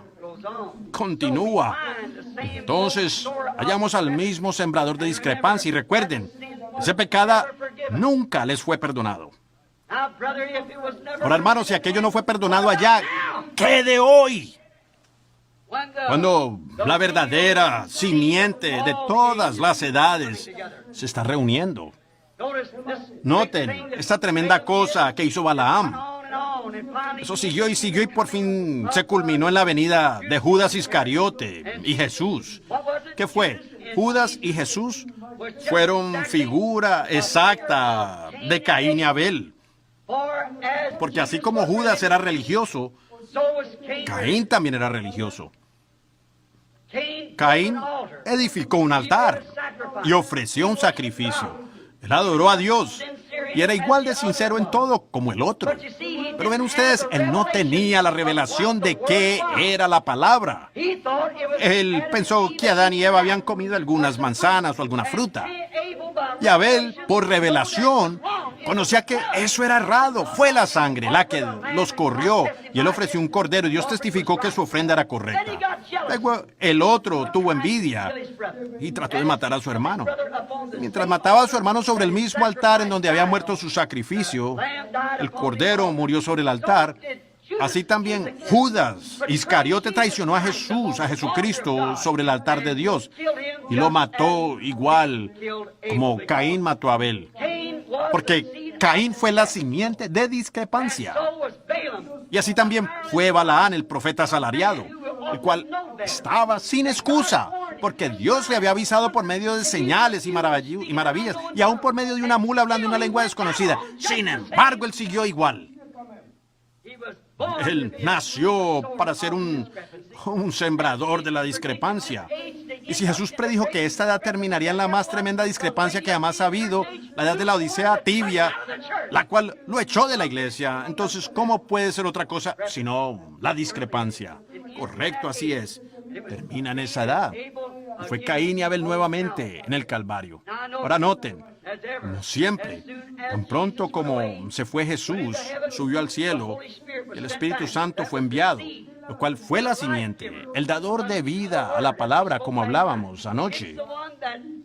Speaker 2: Continúa. Entonces, hallamos al mismo sembrador de discrepancia y recuerden, ese pecado nunca les fue perdonado. Ahora, hermanos, si aquello no fue perdonado allá, ¿qué de hoy? Cuando la verdadera simiente de todas las edades se está reuniendo. Noten esta tremenda cosa que hizo Balaam. Eso siguió y por fin se culminó en la venida de Judas Iscariote y Jesús. ¿Qué fue? Judas y Jesús fueron figura exacta de Caín y Abel. Porque así como Judas era religioso, Caín también era religioso. Caín edificó un altar y ofreció un sacrificio. Él adoró a Dios y era igual de sincero en todo como el otro. Pero ven ustedes, él no tenía la revelación de qué era la palabra. Él pensó que Adán y Eva habían comido algunas manzanas o alguna fruta. Y Abel, por revelación, conocía que eso era errado. Fue la sangre la que los corrió. Y él ofreció un cordero y Dios testificó que su ofrenda era correcta. Luego el otro tuvo envidia y trató de matar a su hermano. Mientras mataba a su hermano sobre el mismo altar en donde había muerto su sacrificio, el cordero murió sobre el altar. Así también Judas Iscariote traicionó a Jesús, a Jesucristo, sobre el altar de Dios y lo mató igual como Caín mató a Abel. Porque Caín fue la simiente de discrepancia. Y así también fue Balaam, el profeta asalariado, el cual estaba sin excusa, porque Dios le había avisado por medio de señales y maravillas, y aún por medio de una mula hablando una lengua desconocida. Sin embargo, él siguió igual. Él nació para ser un sembrador de la discrepancia. Y si Jesús predijo que esta edad terminaría en la más tremenda discrepancia que jamás ha habido, la edad de la Odisea tibia, la cual lo echó de la iglesia, entonces, ¿cómo puede ser otra cosa sino la discrepancia? Correcto, así es. Termina en esa edad. Fue Caín y Abel nuevamente en el Calvario. Ahora noten, no siempre. Tan pronto como se fue Jesús, subió al cielo, el Espíritu Santo fue enviado, lo cual fue la simiente, el dador de vida a la palabra, como hablábamos anoche.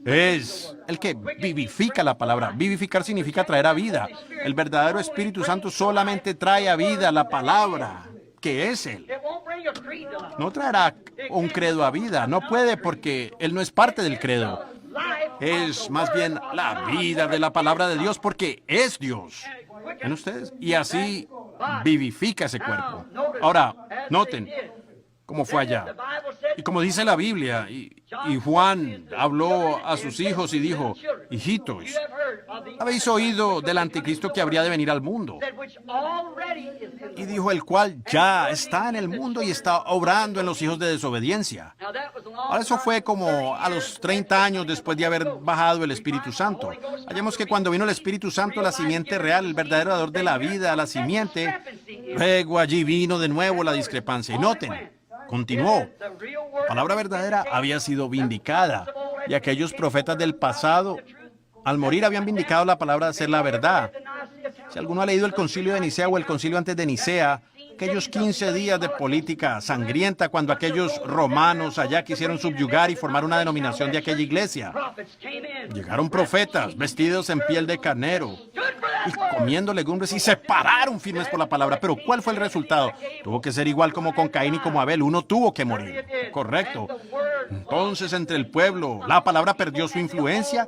Speaker 2: Es el que vivifica la palabra. Vivificar significa traer a vida. El verdadero Espíritu Santo solamente trae a vida la palabra, que es Él. No traerá un credo a vida. No puede porque Él no es parte del credo. Es más bien la vida de la palabra de Dios porque es Dios. ¿Ven ustedes? Y así vivifica ese cuerpo. Ahora, noten cómo fue allá. Y como dice la Biblia, y Juan habló a sus hijos y dijo, hijitos, habéis oído del anticristo que habría de venir al mundo. Y dijo, el cual ya está en el mundo y está obrando en los hijos de desobediencia. Ahora eso fue como a los 30 años después de haber bajado el Espíritu Santo. Hallamos que cuando vino el Espíritu Santo, la simiente real, el verdadero dador de la vida, la simiente, luego allí vino de nuevo la discrepancia. Y noten, continuó. La palabra verdadera había sido vindicada y aquellos profetas del pasado, al morir, habían vindicado la palabra de ser la verdad. Si alguno ha leído el concilio de Nicea o el concilio antes de Nicea, aquellos 15 días de política sangrienta cuando aquellos romanos allá quisieron subyugar y formar una denominación de aquella iglesia. Llegaron profetas vestidos en piel de carnero y comiendo legumbres y se pararon firmes por la palabra. Pero ¿cuál fue el resultado? Tuvo que ser igual como con Caín y como Abel. Uno tuvo que morir. Correcto. Entonces, entre el pueblo, la palabra perdió su influencia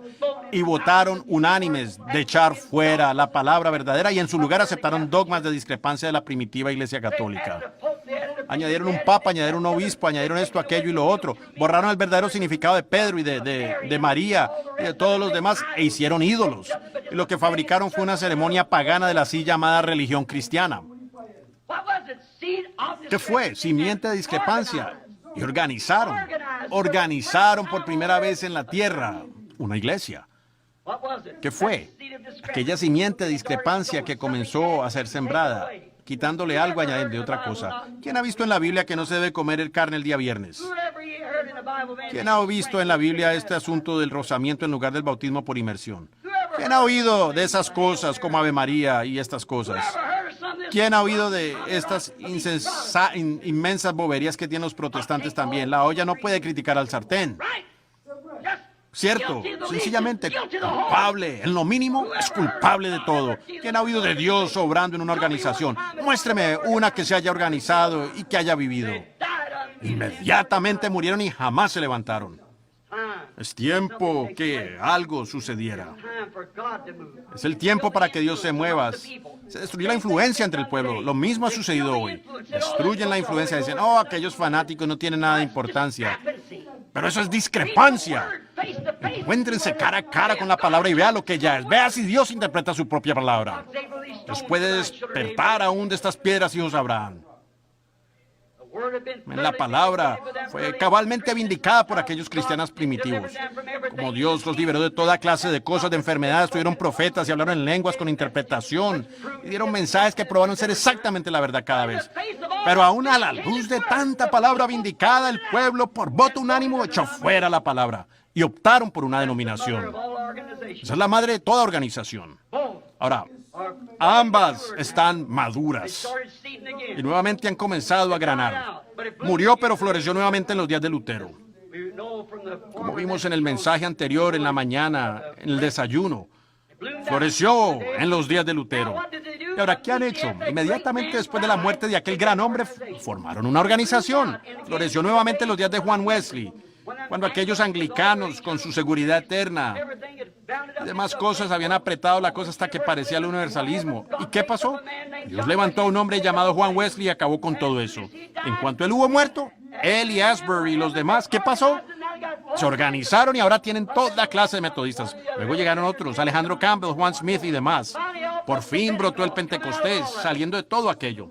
Speaker 2: y votaron unánimes de echar fuera la palabra verdadera y en su lugar aceptaron dogmas de discrepancia de la primitiva Iglesia Católica. Añadieron un papa, añadieron un obispo, añadieron esto, aquello y lo otro. Borraron el verdadero significado de Pedro y de María y de todos los demás e hicieron ídolos. Y lo que fabricaron fue una ceremonia pagana de la así llamada religión cristiana. ¿Qué fue? Simiente de discrepancia. Y organizaron por primera vez en la tierra una iglesia. ¿Qué fue? Aquella simiente de discrepancia que comenzó a ser sembrada, quitándole algo, añadiendo otra cosa. ¿Quién ha visto en la Biblia que no se debe comer carne el día viernes? ¿Quién ha visto en la Biblia este asunto del rozamiento en lugar del bautismo por inmersión? ¿Quién ha oído de esas cosas como Ave María y estas cosas? ¿Quién ha oído de estas inmensas boberías que tienen los protestantes también? La olla no puede criticar al sartén. ¿Cierto? Sencillamente culpable. En lo mínimo, es culpable de todo. ¿Quién ha oído de Dios obrando en una organización? Muéstreme una que se haya organizado y que haya vivido. Inmediatamente murieron y jamás se levantaron. Es tiempo que algo sucediera. Es el tiempo para que Dios se mueva. Se destruyó la influencia entre el pueblo. Lo mismo ha sucedido hoy. Destruyen la influencia. Dicen, oh, aquellos fanáticos no tienen nada de importancia. Pero eso es discrepancia. Encuéntrense cara a cara con la palabra y vea lo que ya es. Vea si Dios interpreta su propia palabra. Dios puede despertar aún de estas piedras, hijos de Abraham. La palabra fue cabalmente vindicada por aquellos cristianos primitivos. Como Dios los liberó de toda clase de cosas, de enfermedades, tuvieron profetas y hablaron en lenguas con interpretación y dieron mensajes que probaron ser exactamente la verdad cada vez. Pero aún a la luz de tanta palabra vindicada, el pueblo por voto unánime echó fuera la palabra y optaron por una denominación. Esa es la madre de toda organización. Ahora, ambas están maduras y nuevamente han comenzado a granar. Murió, pero floreció nuevamente en los días de Lutero. Como vimos en el mensaje anterior, en la mañana, en el desayuno, floreció en los días de Lutero. Y ahora, ¿qué han hecho? Inmediatamente después de la muerte de aquel gran hombre, formaron una organización. Floreció nuevamente en los días de Juan Wesley, cuando aquellos anglicanos, con su seguridad eterna y demás cosas, habían apretado la cosa hasta que parecía el universalismo. ¿Y qué pasó? Dios levantó a un hombre llamado Juan Wesley y acabó con todo eso. En cuanto él hubo muerto, él y Asbury y los demás, ¿qué pasó? Se organizaron y ahora tienen toda clase de metodistas. Luego llegaron otros, Alejandro Campbell, Juan Smith y demás. Por fin brotó el Pentecostés, saliendo de todo aquello.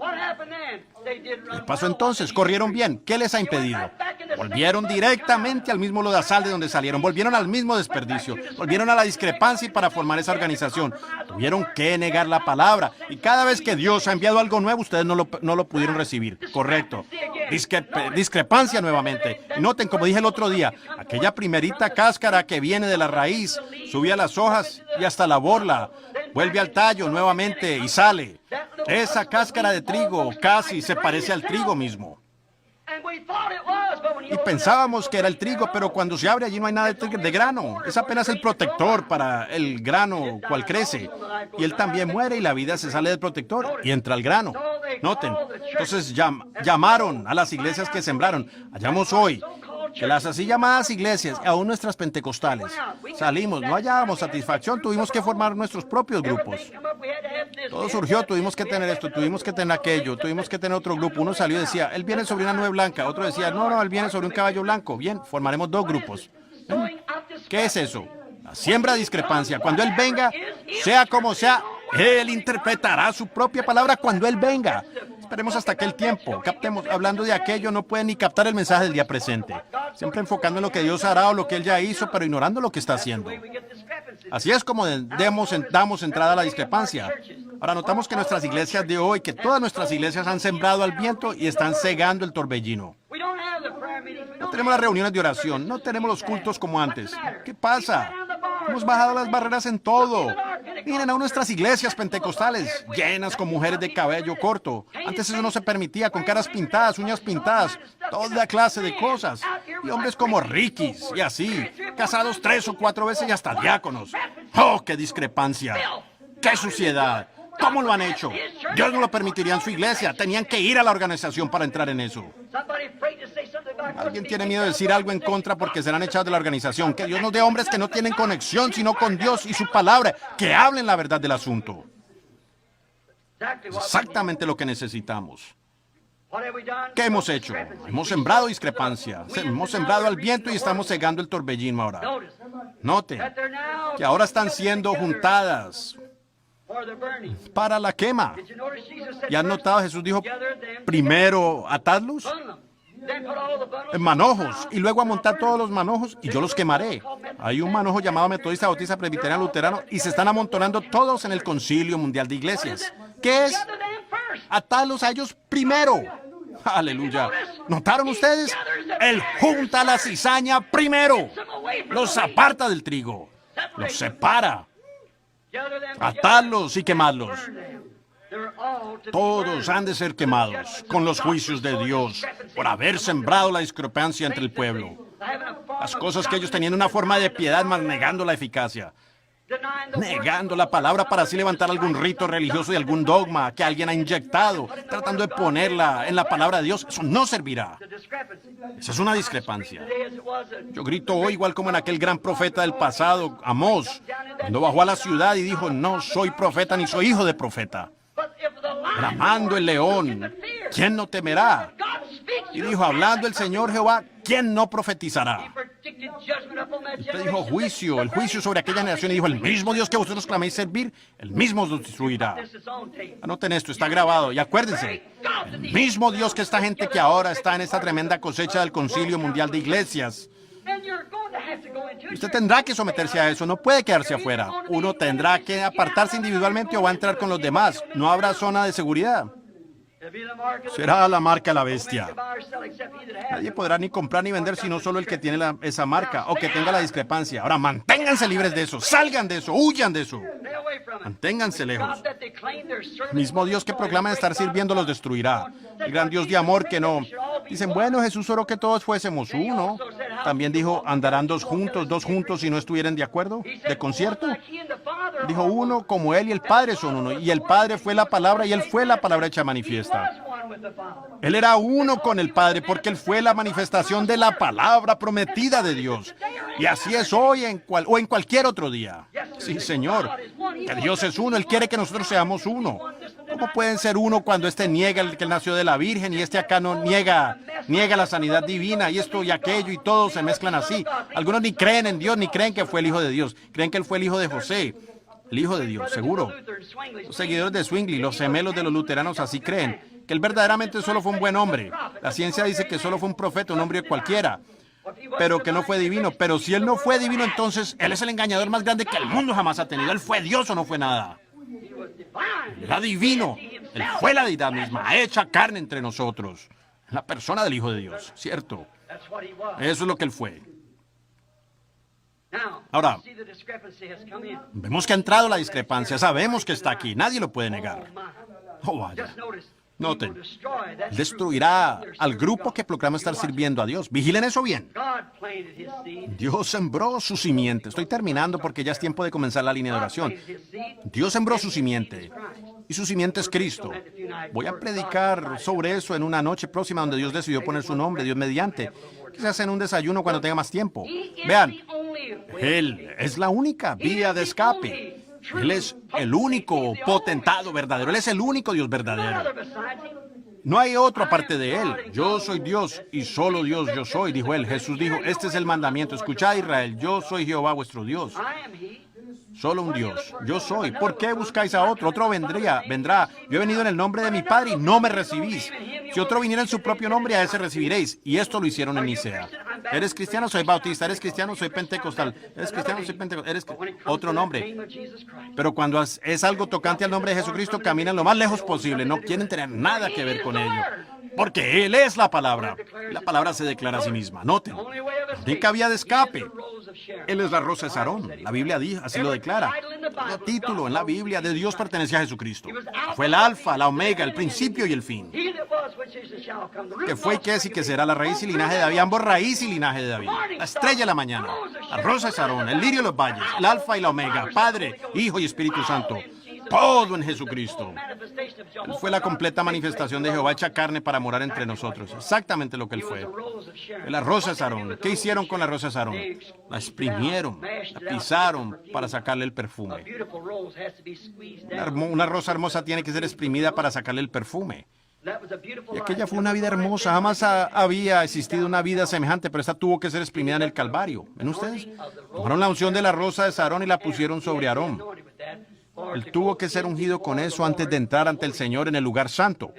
Speaker 2: ¿Qué pasó entonces? ¿Corrieron bien? ¿Qué les ha impedido? Volvieron directamente al mismo lodazal de donde salieron. Volvieron al mismo desperdicio. Volvieron a la discrepancia para formar esa organización. Tuvieron que negar la palabra. Y cada vez que Dios ha enviado algo nuevo, ustedes no lo pudieron recibir. Correcto. discrepancia nuevamente. Y noten, como dije el otro día, aquella primerita cáscara que viene de la raíz, sube a las hojas y hasta la borla, vuelve al tallo nuevamente y sale. Esa cáscara de trigo casi se parece al trigo mismo. Y pensábamos que era el trigo, pero cuando se abre allí no hay nada de grano. Es apenas el protector para el grano cual crece. Y él también muere y la vida se sale del protector y entra al grano. Noten, entonces llamaron a las iglesias que sembraron. Hallamos hoy que las así llamadas iglesias, aún nuestras pentecostales, salimos, no hallábamos satisfacción, tuvimos que formar nuestros propios grupos. Todo surgió, tuvimos que tener esto, tuvimos que tener aquello, tuvimos que tener otro grupo. Uno salió y decía, él viene sobre una nube blanca. Otro decía, no, él viene sobre un caballo blanco. Bien, formaremos dos grupos. ¿Qué es eso? La siembra de discrepancia. Cuando él venga, sea como sea, él interpretará su propia palabra cuando él venga. Esperemos hasta aquel tiempo. Captemos, hablando de aquello, no pueden ni captar el mensaje del día presente. Siempre enfocando en lo que Dios hará o lo que Él ya hizo, pero ignorando lo que está haciendo. Así es como damos entrada a la discrepancia. Ahora notamos que nuestras iglesias de hoy, que todas nuestras iglesias han sembrado al viento y están cegando el torbellino. No tenemos las reuniones de oración, no tenemos los cultos como antes. ¿Qué pasa? Hemos bajado las barreras en todo. Miren a nuestras iglesias pentecostales, llenas con mujeres de cabello corto. Antes eso no se permitía, con caras pintadas, uñas pintadas, toda clase de cosas. Y hombres como Ricky's y así, casados 3 o 4 veces y hasta diáconos. ¡Oh, qué discrepancia! ¡Qué suciedad! ¿Cómo lo han hecho? Dios no lo permitiría en su iglesia. Tenían que ir a la organización para entrar en eso. Alguien tiene miedo de decir algo en contra porque serán echados de la organización. Que Dios nos dé hombres que no tienen conexión sino con Dios y su palabra, que hablen la verdad del asunto. Es exactamente lo que necesitamos. ¿Qué hemos hecho? Hemos sembrado discrepancia. Hemos sembrado al viento y estamos cegando el torbellino ahora. Noten que ahora están siendo juntadas para la quema. ¿Ya han notado? Jesús dijo, primero atadlos en manojos y luego amontar todos los manojos y yo los quemaré. Hay un manojo llamado Metodista, Bautista, Presbiteriano, Luterano y se están amontonando todos en el Concilio Mundial de Iglesias. ¿Qué es? Atarlos a ellos primero. Aleluya. ¿Notaron ustedes? Él junta la cizaña primero. Los aparta del trigo. Los separa. Atarlos y quemarlos. Todos han de ser quemados con los juicios de Dios por haber sembrado la discrepancia entre el pueblo. Las cosas que ellos tenían una forma de piedad, mas negando la eficacia. Negando la palabra para así levantar algún rito religioso y algún dogma que alguien ha inyectado, tratando de ponerla en la palabra de Dios. Eso no servirá. Esa es una discrepancia. Yo grito hoy igual como en aquel gran profeta del pasado, Amós, cuando bajó a la ciudad y dijo, no soy profeta ni soy hijo de profeta. Bramando el león, ¿quién no temerá? Y dijo, hablando el Señor Jehová, ¿quién no profetizará? Usted dijo juicio, el juicio sobre aquella generación, y dijo, el mismo Dios que vosotros claméis servir, el mismo os destruirá. Anoten esto, está grabado, y acuérdense, el mismo Dios que esta gente que ahora está en esta tremenda cosecha del Concilio Mundial de Iglesias. Usted tendrá que someterse a eso, no puede quedarse afuera. Uno tendrá que apartarse individualmente o va a entrar con los demás. No habrá zona de seguridad. Será la marca de la bestia. Nadie podrá ni comprar ni vender sino solo el que tiene esa marca o que tenga la discrepancia. Ahora, manténganse libres de eso, salgan de eso, huyan de eso. Manténganse lejos. El mismo Dios que proclaman estar sirviendo los destruirá. El gran Dios de amor que no. Dicen, bueno, Jesús oró que todos fuésemos uno. También dijo, andarán dos juntos si no estuvieran de acuerdo, de concierto. Dijo, uno como Él y el Padre son uno. Y el Padre fue la palabra y Él fue la palabra hecha manifiesta. Él era uno con el Padre porque Él fue la manifestación de la palabra prometida de Dios. Y así es hoy o en cualquier otro día. Sí, Señor, que Dios es uno. Él quiere que nosotros seamos uno. ¿Cómo pueden ser uno cuando este niega el que él nació de la Virgen y este acá no niega la sanidad divina y esto y aquello y todos se mezclan así? Algunos ni creen en Dios ni creen que fue el Hijo de Dios. Creen que Él fue el Hijo de José. El Hijo de Dios, seguro. Los seguidores de Zwingli, los gemelos de los luteranos así creen, que Él verdaderamente solo fue un buen hombre. La ciencia dice que solo fue un profeta, un hombre cualquiera, pero que no fue divino. Pero si Él no fue divino, entonces Él es el engañador más grande que el mundo jamás ha tenido. Él fue Dios o no fue nada. Él era divino. Él fue la deidad misma, hecha carne entre nosotros. la persona del Hijo de Dios, ¿cierto?
Speaker 1: That's what he was.
Speaker 2: Eso es lo que él fue.
Speaker 1: Now,
Speaker 2: Ahora,
Speaker 1: you see the discrepancy has come in.
Speaker 2: Vemos que ha entrado la discrepancia, sabemos que está aquí, nadie lo puede negar.
Speaker 1: My.
Speaker 2: Oh, vaya.
Speaker 1: Just notice.
Speaker 2: Noten,
Speaker 1: He will destroy that
Speaker 2: Él destruirá al grupo que proclama estar sirviendo a Dios. Vigilen eso bien.
Speaker 1: God planted his seed.
Speaker 2: Dios sembró su simiente. Estoy terminando porque ya es tiempo de comenzar la línea de oración.
Speaker 1: Planted his seed.
Speaker 2: Dios sembró su simiente y su simiente es Cristo. Voy a predicar sobre eso en una noche próxima donde Dios decidió poner su nombre, Dios mediante. Quizás en un desayuno cuando tenga más tiempo. Vean, Él es la única vía de escape. Él es el único potentado verdadero. Él es el único Dios verdadero. No hay otro aparte de Él. Yo soy Dios y solo Dios yo soy, dijo Él. Jesús dijo, este es el mandamiento. Escuchad, Israel, yo soy Jehová vuestro Dios.
Speaker 1: I am he.
Speaker 2: Solo un Dios. Yo soy. ¿Por qué buscáis a otro? Otro vendrá. Yo he venido en el nombre de mi Padre y no me recibís. Si otro viniera en su propio nombre, a ese recibiréis. Y esto lo hicieron en Nicea. ¿Eres cristiano? Soy bautista. ¿Eres cristiano? Soy pentecostal. ¿Eres cristiano? Soy pentecostal. ¿Eres otro nombre? Pero cuando es algo tocante al nombre de Jesucristo, caminan lo más lejos posible. No quieren tener nada que ver con ello. Porque Él es la palabra. La palabra se declara a sí misma. Noten. La única vía de escape. Él es la rosa de Sarón. La Biblia así lo declara. El título en la Biblia de Dios pertenece a Jesucristo. Fue el alfa, la omega, el principio y el fin. Que fue y que es y que será la raíz y linaje de David. Ambos raíz y linaje de David. La estrella de la mañana. La rosa de Sarón. El lirio de los valles. El alfa y la omega. Padre, Hijo y Espíritu Santo. Todo en Jesucristo. Él fue la completa manifestación de Jehová hecha carne para morar entre nosotros. Exactamente lo que Él fue. La rosa de Sarón. ¿Qué hicieron con la rosa de Sarón? La exprimieron, la pisaron para sacarle el perfume. Una rosa hermosa tiene que ser exprimida para sacarle el perfume. Y aquella fue una vida hermosa. Jamás había existido una vida semejante, pero esta tuvo que ser exprimida en el Calvario. ¿Ven ustedes? Tomaron la unción de la rosa de Sarón y la pusieron sobre Aarón. Él tuvo que ser ungido con eso antes de entrar ante el Señor en el lugar santo,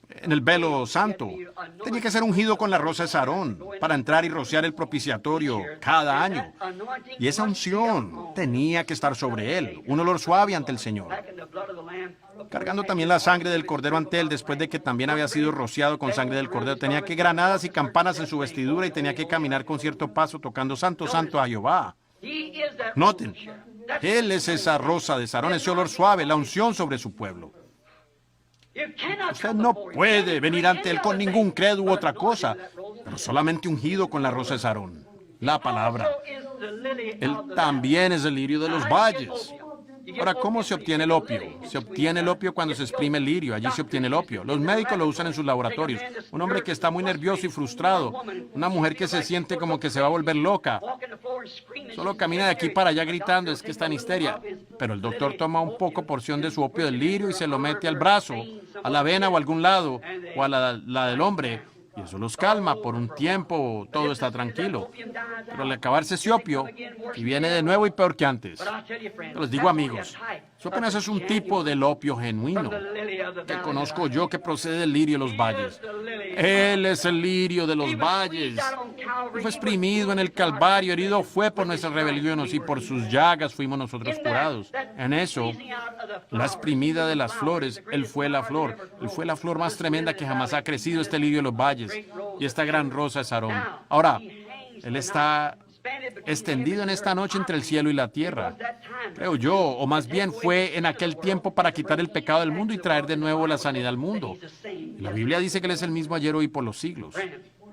Speaker 2: en el velo santo. Tenía que ser ungido con la rosa de Sarón para entrar y rociar el propiciatorio cada año. Y esa unción tenía que estar sobre él, un olor suave ante el Señor. Cargando también la sangre del cordero ante él, después de que también había sido rociado con sangre del cordero. Tenía que granadas y campanas en su vestidura y tenía que caminar con cierto paso tocando santo, santo a Jehová. Noten, Él es esa rosa de Sarón, ese olor suave, la unción sobre su pueblo. Usted no puede venir ante Él con ningún credo u otra cosa, pero solamente ungido con la rosa de Sarón, la palabra. Él también es el lirio de los valles. Ahora, ¿cómo se obtiene el opio? Se obtiene el opio cuando se exprime el lirio. Allí se obtiene el opio. Los médicos lo usan en sus laboratorios. Un hombre que está muy nervioso y frustrado. Una mujer que se siente como que se va a volver loca. Solo camina de aquí para allá gritando, es que está en histeria. Pero el doctor toma un poco porción de su opio del lirio y se lo mete al brazo, a la vena o a algún lado, o a la del hombre. Y eso los calma. Por un tiempo todo está tranquilo. Pero al acabarse ese opio, y viene de nuevo y peor que antes. Yo les digo, amigos, eso apenas es un tipo del opio genuino que conozco yo, que procede del lirio de los valles. Él es el lirio de los valles. Él fue exprimido en el Calvario, herido fue por nuestras rebeliones y por sus llagas fuimos nosotros curados. En eso, la exprimida de las flores, Él fue la flor. Él fue la flor más tremenda que jamás ha crecido, este lirio de los valles y esta gran rosa de Sarón. Ahora, Él está extendido en esta noche entre el cielo y la tierra, creo yo, o más bien fue en aquel tiempo para quitar el pecado del mundo y traer de nuevo la sanidad al mundo. Y la Biblia dice que Él es el mismo ayer, hoy y por los siglos,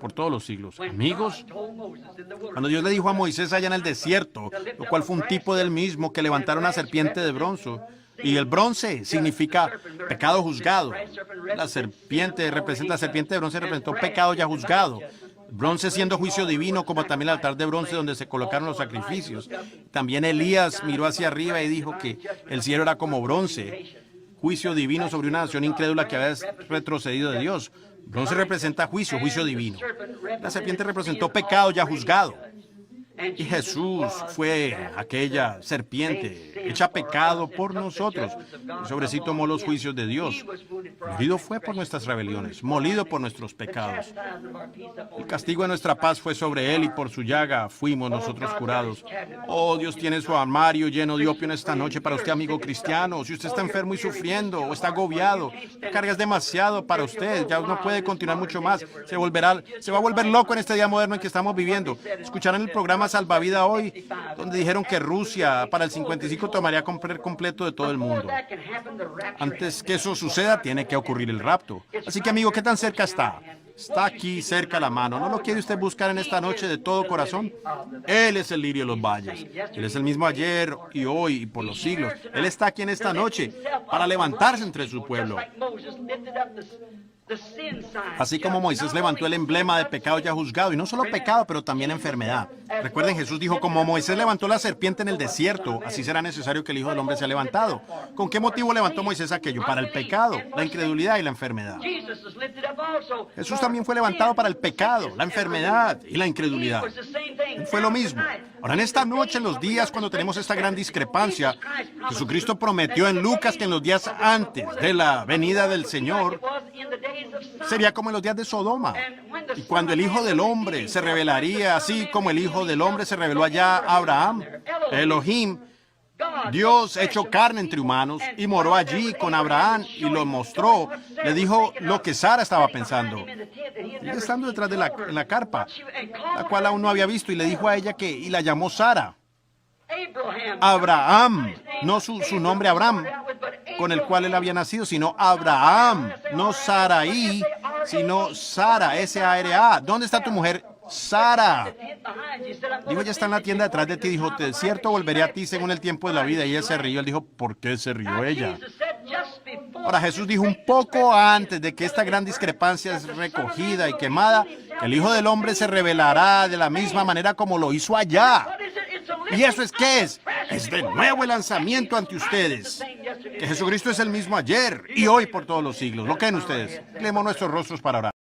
Speaker 2: por todos los siglos. Amigos, cuando Dios le dijo a Moisés allá en el desierto, lo cual fue un tipo del mismo, que levantara una serpiente de bronce, y el bronce significa pecado juzgado. La serpiente de bronce representó pecado ya juzgado. Bronce siendo juicio divino, como también el altar de bronce donde se colocaron los sacrificios. También Elías miró hacia arriba y dijo que el cielo era como bronce, juicio divino sobre una nación incrédula que había retrocedido de Dios. Bronce representa juicio divino. La serpiente representó pecado ya juzgado. Y Jesús fue aquella serpiente hecha pecado por nosotros. Y sobre sí tomó los juicios de Dios. Herido fue por nuestras rebeliones, molido por nuestros pecados. El castigo de nuestra paz fue sobre él y por su llaga fuimos nosotros curados. Oh, Dios tiene su armario lleno de opio en esta noche para usted, amigo cristiano. Si usted está enfermo y sufriendo o está agobiado, la carga es demasiado para usted, ya no puede continuar mucho más. Se va a volver loco en este día moderno en que estamos viviendo. Escucharán el programa Salvavida hoy, donde dijeron que Rusia para el 55 tomaría control completo de todo el mundo. Antes que eso suceda, tiene que ocurrir el rapto. Así que, amigo, ¿qué tan cerca está? Está aquí cerca a la mano. ¿No lo quiere usted buscar en esta noche de todo corazón? Él es el lirio de los valles. Él es el mismo ayer y hoy y por los siglos. Él está aquí en esta noche para levantarse entre su pueblo. Así como Moisés levantó el emblema de pecado ya juzgado, y no solo pecado, pero también enfermedad. Recuerden, Jesús dijo, como Moisés levantó la serpiente en el desierto, así será necesario que el Hijo del Hombre sea levantado. ¿Con qué motivo levantó Moisés aquello? Para el pecado, la incredulidad y la enfermedad. Jesús también fue levantado para el pecado, la enfermedad y la incredulidad. Él fue lo mismo. Ahora, en esta noche, en los días cuando tenemos esta gran discrepancia, Jesucristo prometió en Lucas que en los días antes de la venida del Señor, sería como en los días de Sodoma. Y cuando el Hijo del Hombre se revelaría, así como el Hijo del Hombre se reveló allá a Abraham, Elohim, Dios hecho carne entre humanos, y moró allí con Abraham y lo mostró. Le dijo lo que Sara estaba pensando. Ella estando detrás de la carpa, la cual aún no había visto, y le dijo a ella y la llamó Sara. Abraham, no su nombre Abraham, con el cual él había nacido, sino Abraham, no Saraí, sino Sara, S-A-R-A. ¿Dónde está tu mujer? Sara. Dijo, ella está en la tienda detrás de ti. Dijo, de cierto volveré a ti según el tiempo de la vida. Y él se rió. Él dijo, ¿por qué se rió ella? Ahora, Jesús dijo un poco antes de que esta gran discrepancia es recogida y quemada, que el Hijo del Hombre se revelará de la misma manera como lo hizo allá. ¿Y eso es qué es? Es de nuevo el lanzamiento ante ustedes. Que Jesucristo es el mismo ayer y hoy por todos los siglos. ¿Lo creen ustedes? Leemos nuestros rostros para orar.